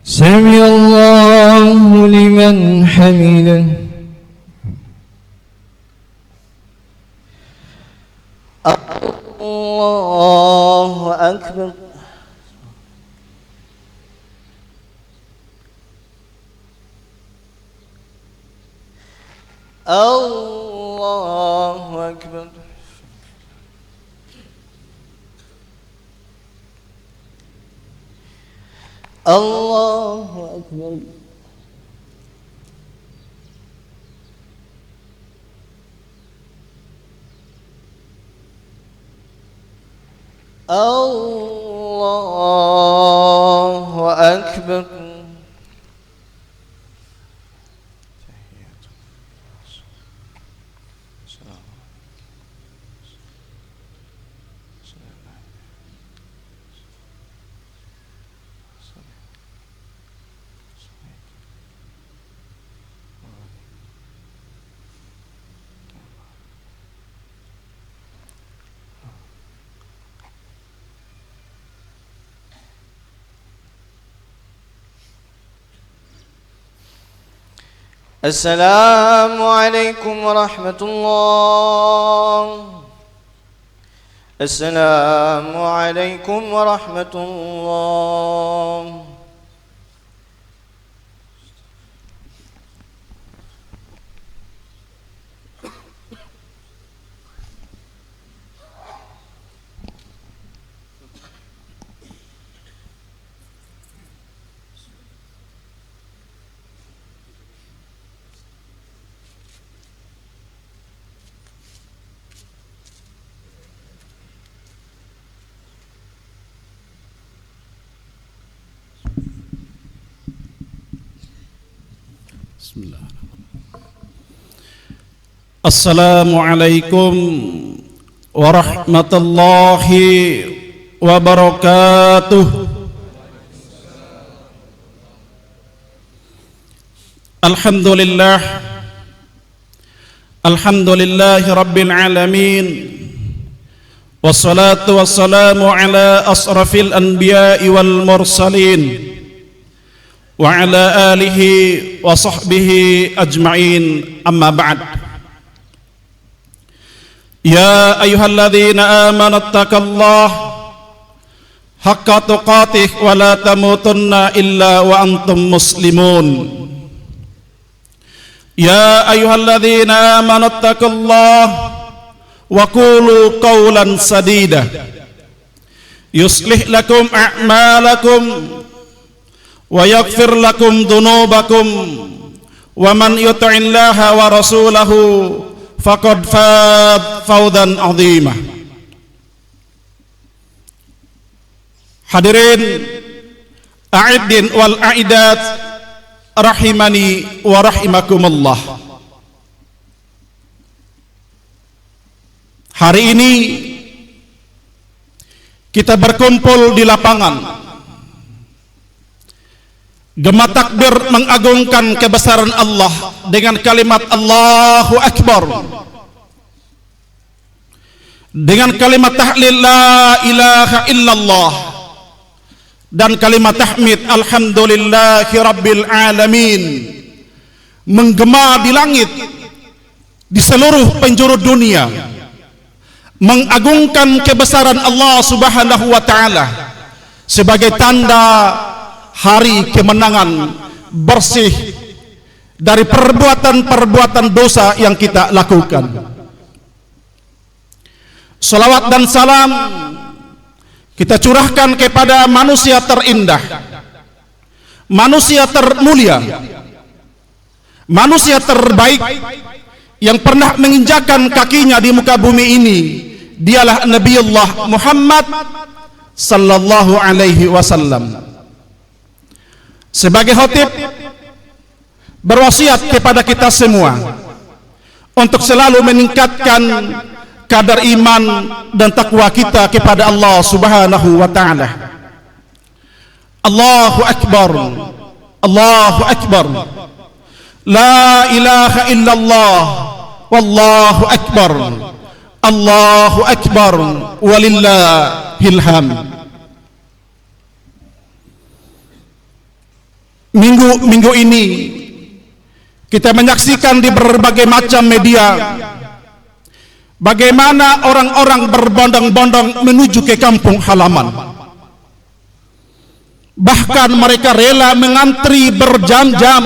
سمع الله لمن حمده. الله أكبر. الله أكبر. الله أكبر. الله أكبر. السلام عليكم ورحمة الله. السلام عليكم ورحمة الله. Assalamualaikum warahmatullahi wabarakatuh. Alhamdulillahi rabbil alamin. Wassalatu wassalamu ala asrafil anbiya'i wal mursalin wa ala alihi wa sahbihi ajma'in, amma ba'd. Ya ayyuhalladzina amanu taqullaha haqqa tuqatih wa la tamutunna illa wa antum muslimun. Ya ayyuhalladzina amanu taqullaha wa qulu qawlan sadida yuslih lakum a'malakum wa yaghfir lakum dhunubakum wa man yuti'illaha wa rasulahu faqad fawzan 'azima. Hadirin a'idin wal a'idat rahimani wa rahimakumullah. Hari ini kita berkumpul di lapangan, gema takbir mengagungkan kebesaran Allah dengan kalimat Allahu Akbar, dengan kalimat tahlil la ilaha illallah, dan kalimat tahmid alhamdulillahi rabbil alamin, menggema di langit di seluruh penjuru dunia, mengagungkan kebesaran Allah Subhanahu wa taala sebagai tanda hari kemenangan bersih dari perbuatan-perbuatan dosa yang kita lakukan. Salawat dan salam kita curahkan kepada manusia terindah, manusia termulia, manusia terbaik yang pernah menginjakkan kakinya di muka bumi ini. Dialah Nabiullah Muhammad sallallahu alaihi wasallam. Sebagai khatib berwasiat kepada kita semua untuk selalu meningkatkan kadar iman dan takwa kita kepada Allah Subhanahu wa taala. Allahu Akbar, Allahu Akbar, la ilaha illallah, wallahu akbar, Allahu akbar, walillahil hamd. Minggu ini kita menyaksikan di berbagai macam media bagaimana orang-orang berbondong-bondong menuju ke kampung halaman. Bahkan mereka rela mengantri berjam-jam.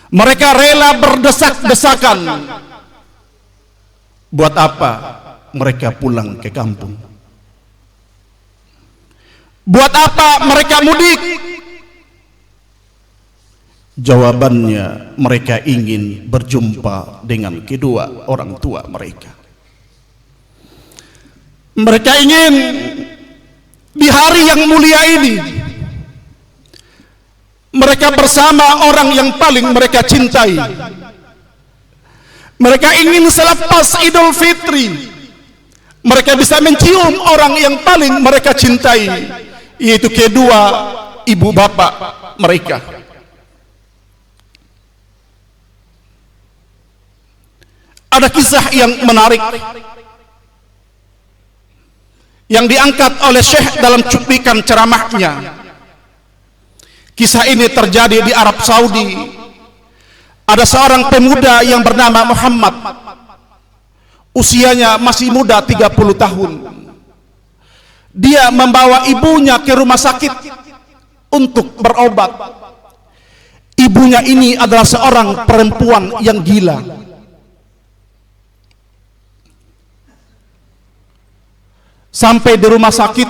Mereka rela berdesak-desakan. Buat apa mereka pulang ke kampung? Buat apa mereka mudik? Jawabannya, mereka ingin berjumpa dengan kedua orang tua mereka. Mereka ingin di hari yang mulia ini mereka bersama orang yang paling mereka cintai. Mereka ingin selepas Idul Fitri mereka bisa mencium orang yang paling mereka cintai, yaitu kedua ibu bapak mereka. Ada kisah yang menarik yang diangkat oleh Syekh dalam cuplikan ceramahnya. Kisah ini terjadi di Arab Saudi. Ada seorang pemuda yang bernama Muhammad. Usianya masih muda, 30 tahun. Dia membawa ibunya ke rumah sakit untuk berobat. Ibunya ini adalah seorang perempuan yang gila. Sampai di rumah sakit,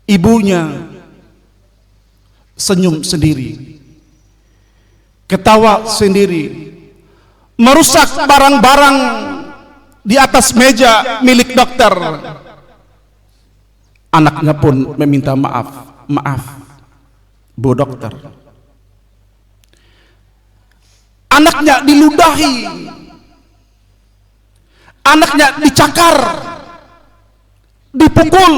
ibunya senyum sendiri, ketawa sendiri, merusak barang-barang di atas meja milik dokter. Anaknya pun meminta maaf. Bu dokter, anaknya diludahi, anaknya dicakar, dipukul,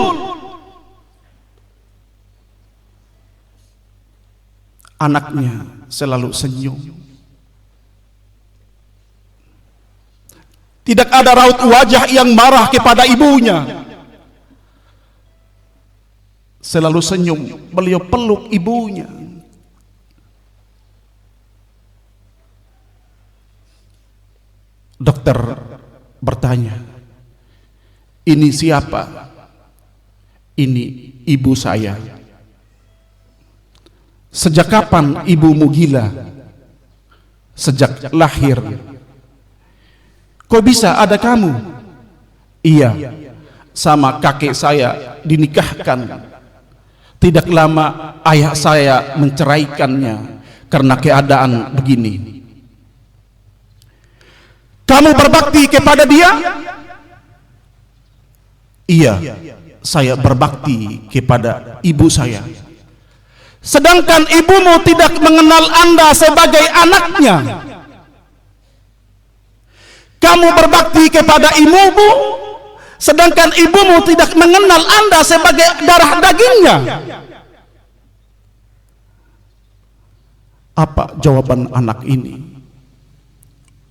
anaknya selalu senyum. Tidak ada raut wajah yang marah kepada ibunya. Selalu senyum, beliau peluk ibunya. Dokter bertanya, ini siapa? Ini ibu saya. Sejak kapan ibumu gila? Sejak lahir. Kok bisa ada kamu? Iya, sama kakek saya dinikahkan. Tidak lama ayah saya menceraikannya karena keadaan begini. Kamu berbakti kepada dia? Iya, saya berbakti kepada ibu saya. Sedangkan ibumu tidak mengenal Anda sebagai anaknya. Kamu berbakti kepada ibumu, sedangkan ibumu tidak mengenal Anda sebagai darah dagingnya. Apa jawaban anak ini?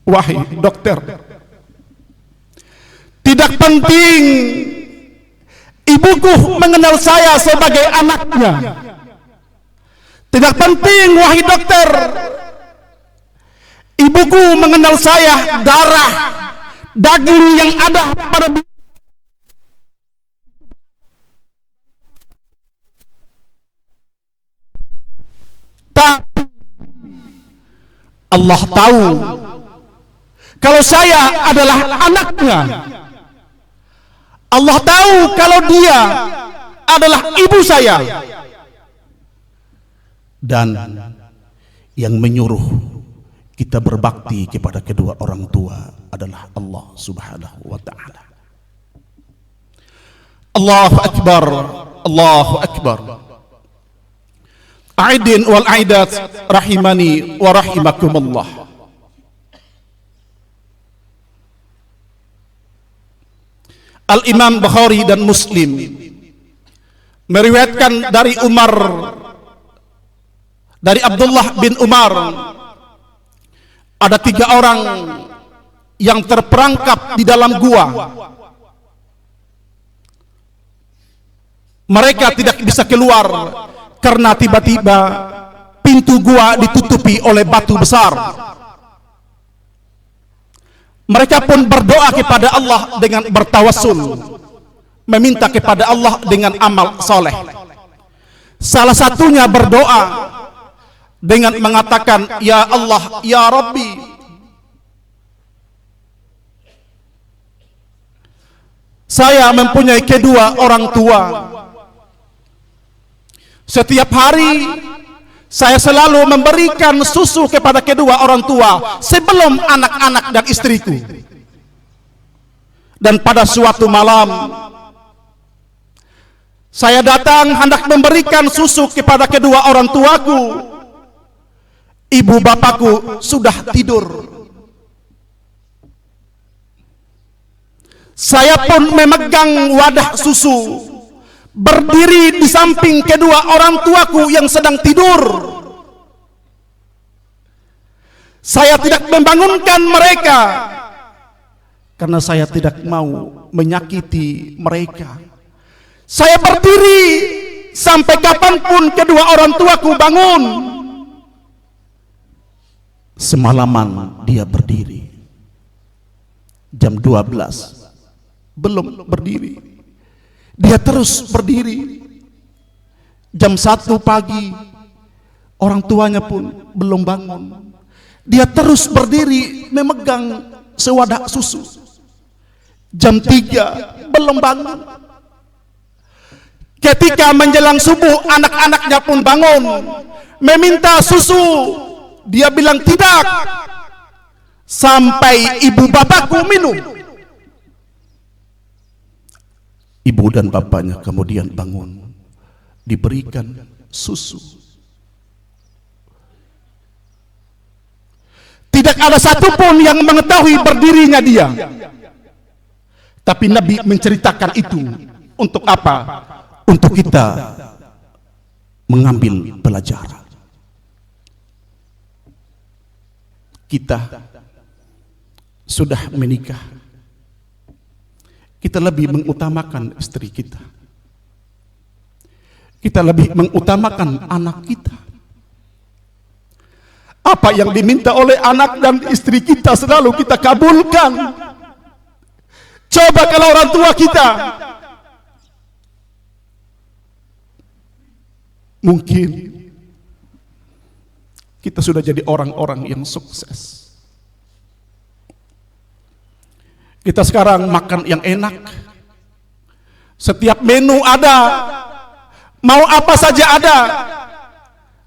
Wahai dokter, tidak penting ibuku mengenal saya sebagai anaknya. Tidak penting, wahai dokter, ibuku mengenal saya darah daging yang ada pada tapi Allah tahu kalau saya adalah anaknya. Allah tahu kalau dia adalah ibu saya. Dan yang menyuruh kita berbakti kepada kedua orang tua adalah Allah Subhanahu wa ta'ala. Allahu Akbar, Allahu Akbar. Aidin wal aidat rahimani wa rahimakumullah. Al-Imam Bukhari dan Muslim meriwayatkan dari Abdullah bin Umar, ada 3 orang yang terperangkap di dalam gua. Mereka tidak bisa keluar karena tiba-tiba pintu gua ditutupi oleh batu besar. Mereka pun berdoa kepada Allah dengan bertawassul, meminta kepada Allah dengan amal soleh. Salah satunya berdoa dengan mengatakan, ya Allah, ya Rabbi, saya mempunyai kedua orang tua. Setiap hari saya selalu memberikan susu kepada kedua orang tua sebelum anak-anak dan istriku. Dan pada suatu malam saya datang hendak memberikan susu kepada kedua orang tuaku. Ibu bapakku sudah tidur. Saya pun memegang wadah susu, berdiri di samping kedua orang tuaku yang sedang tidur. Saya tidak membangunkan mereka karena saya tidak mau menyakiti mereka. Saya berdiri sampai kapanpun kedua orang tuaku bangun. Semalaman dia berdiri. Jam 12 belum berdiri. Dia terus berdiri. Jam 1 pagi orang tuanya pun belum bangun. Dia terus berdiri memegang sewadah susu. Jam 3 belum bangun. Ketika menjelang subuh anak-anaknya pun bangun meminta susu. Dia bilang tidak sampai ibu bapakku minum. Ibu dan bapaknya kemudian bangun, diberikan susu. Tidak ada satupun yang mengetahui berdirinya dia. Tapi Nabi menceritakan itu untuk apa? Untuk kita mengambil pelajaran. Kita sudah menikah, kita lebih mengutamakan istri kita. Kita lebih mengutamakan anak kita. Apa yang diminta oleh anak dan istri kita selalu kita kabulkan. Coba kalau orang tua kita, mungkin kita sudah jadi orang-orang yang sukses. Kita sekarang makan yang enak, setiap menu ada, mau apa saja ada.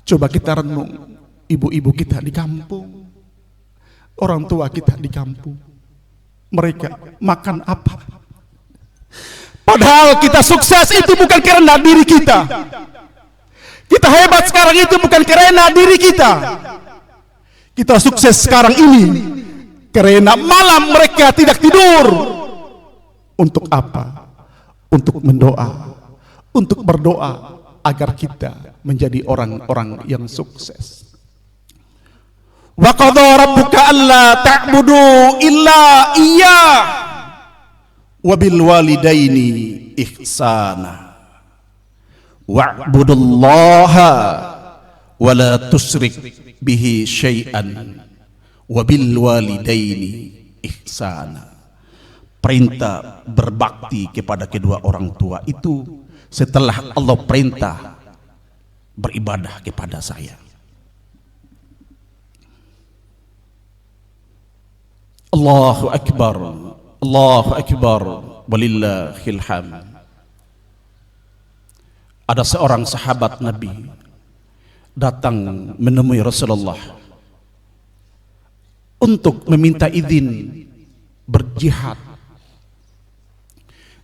Coba kita renung, ibu-ibu kita di kampung, orang tua kita di kampung, mereka makan apa? Padahal kita sukses itu bukan karena diri kita. Kita hebat sekarang itu bukan karena diri kita. Kita sukses sekarang ini karena malam mereka tidak tidur. Untuk apa? Untuk mendoa, untuk berdoa agar kita menjadi orang-orang yang sukses. Wa qadha rabbuka alla ta'budu illa iyyah wa bil walidaini ihsana wa'budullaha wa la tusyrik bihi syai'an wa bil walidaini ihsana. Perintah berbakti kepada kedua orang tua itu setelah Allah perintah beribadah kepada saya. Allahu Akbar, Allahu Akbar, walillahil hamd. Ada seorang sahabat Nabi datang menemui Rasulullah untuk meminta izin berjihad.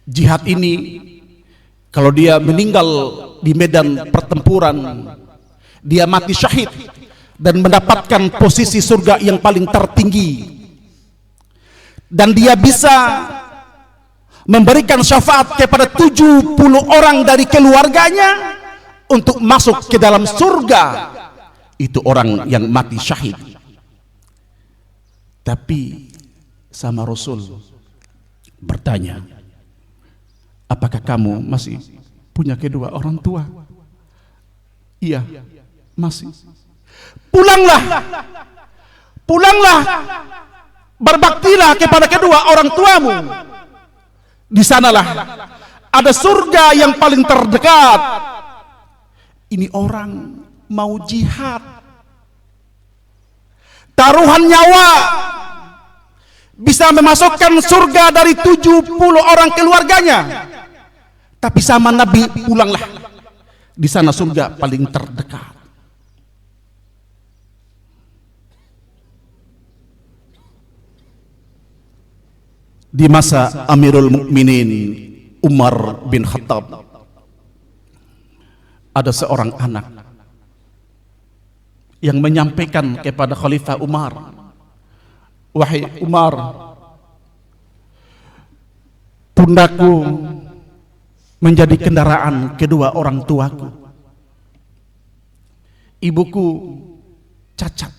Jihad ini kalau dia meninggal di medan pertempuran, dia mati syahid dan mendapatkan posisi surga yang paling tertinggi. Dan dia bisa memberikan syafaat kepada 70 orang dari keluarganya untuk masuk ke dalam surga. Itu orang yang mati syahid. Tapi sama Rasul bertanya, apakah kamu masih punya kedua orang tua? Iya, masih. Pulanglah, pulanglah, berbaktilah kepada kedua orang tuamu. Di sanalah ada surga yang paling terdekat. Ini orang mau jihad, taruhan nyawa, bisa memasukkan surga dari 70 orang keluarganya. Tapi sama Nabi, pulanglah, di sana surga paling terdekat. Di masa Amirul Mukminin Umar bin Khattab, ada seorang anak yang menyampaikan kepada Khalifah Umar, wahai Umar, pundaku menjadi kendaraan kedua orang tuaku. Ibuku cacat,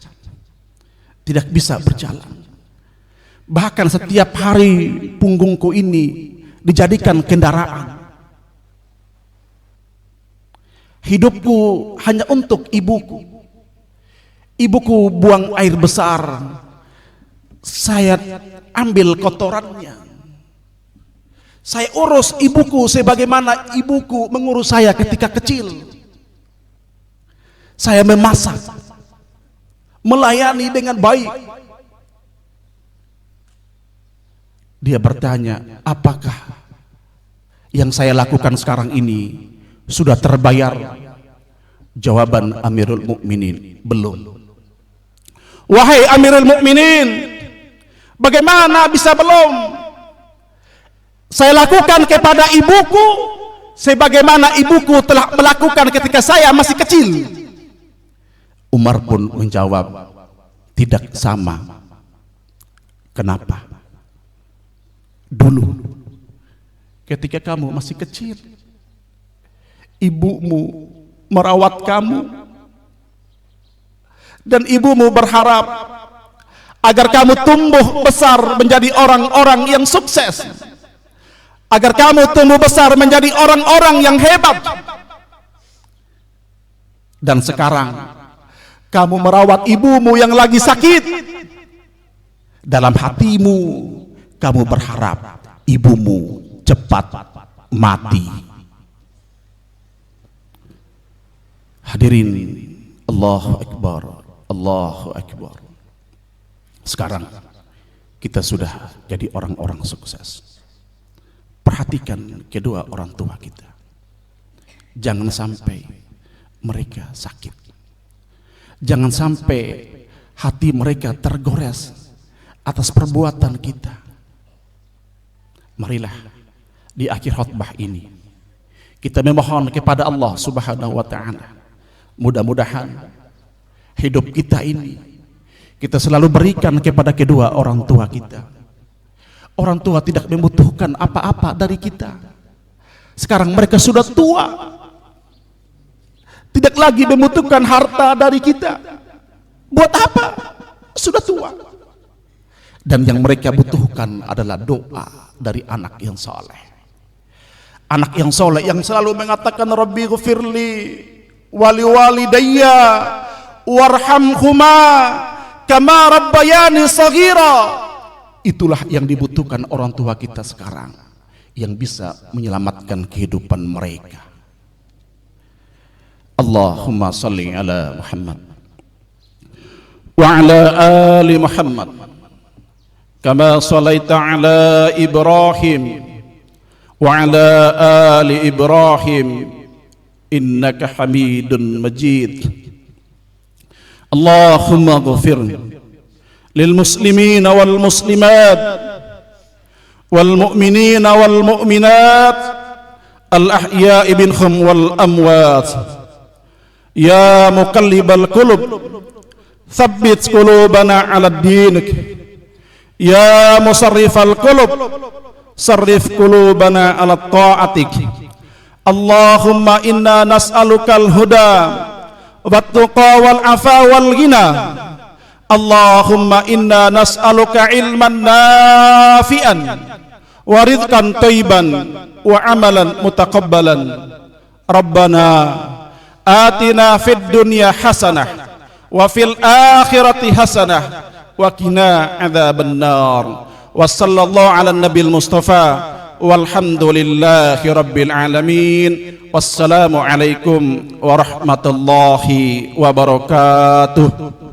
tidak bisa berjalan. Bahkan setiap hari punggungku ini dijadikan kendaraan. Hidupku hanya untuk ibuku. Ibuku buang air besar, saya ambil kotorannya. Saya urus ibuku sebagaimana ibuku mengurus saya ketika kecil. Saya memasak, melayani dengan baik. Dia bertanya, apakah yang saya lakukan sekarang ini sudah terbayar? Jawaban Amirul Mukminin, belum. Wahai Amirul Mukminin, bagaimana bisa belum? Saya lakukan kepada ibuku sebagaimana ibuku telah melakukan ketika saya masih kecil. Umar pun menjawab, tidak sama. Kenapa? Dulu ketika kamu masih kecil, ibumu merawat kamu dan ibumu berharap agar kamu tumbuh besar menjadi orang-orang yang sukses, agar kamu tumbuh besar menjadi orang-orang yang hebat. Dan sekarang kamu merawat ibumu yang lagi sakit. Dalam hatimu kamu berharap ibumu cepat mati. Hadirin, Allahu Akbar, Allahu Akbar. Sekarang kita sudah jadi orang-orang sukses. Perhatikan kedua orang tua kita. Jangan sampai mereka sakit. Jangan sampai hati mereka tergores atas perbuatan kita. Marilah di akhir khutbah ini kita memohon kepada Allah Subhanahu wa taala, mudah-mudahan hidup kita ini kita selalu berikan kepada kedua orang tua kita. Orang tua tidak membutuhkan apa-apa dari kita. Sekarang mereka sudah tua, tidak lagi membutuhkan harta dari kita. Buat apa? Sudah tua. Dan yang mereka butuhkan adalah doa dari anak yang soleh. Anak yang soleh yang selalu mengatakan Rabbi ghfirli wali walidayya warhamhuma kama rabbayani saghira. Itulah yang dibutuhkan orang tua kita sekarang, yang bisa menyelamatkan kehidupan mereka. Allahumma salli ala Muhammad wa ala ali Muhammad kama sallaita ala Ibrahim wa ala ali Ibrahim innaka Hamidun Majid. Allahumma ghfir lil muslimin wal muslimat wal mu'minin wal mu'minat al ahya'i minhum wal amwat. Ya muqallibal qulub tsabbit qulubana 'ala dinik. Ya musarrifal qulub sarrif qulubana 'ala ta'atik. Allahumma inna nas'alukal huda wat tuqa wal afa wal ghina. Allahumma inna nas'aluka ilman nafi'an wa rizqan thayyiban wa amalan mutaqabbalan. Rabbana atina fid dunya hasanah wa fil akhirati hasanah wa qina adzabannar. Wa sallallahu ala nabiyil mustafa walhamdulillahi rabbil alamin. Wassalamu alaikum warahmatullahi wabarakatuh.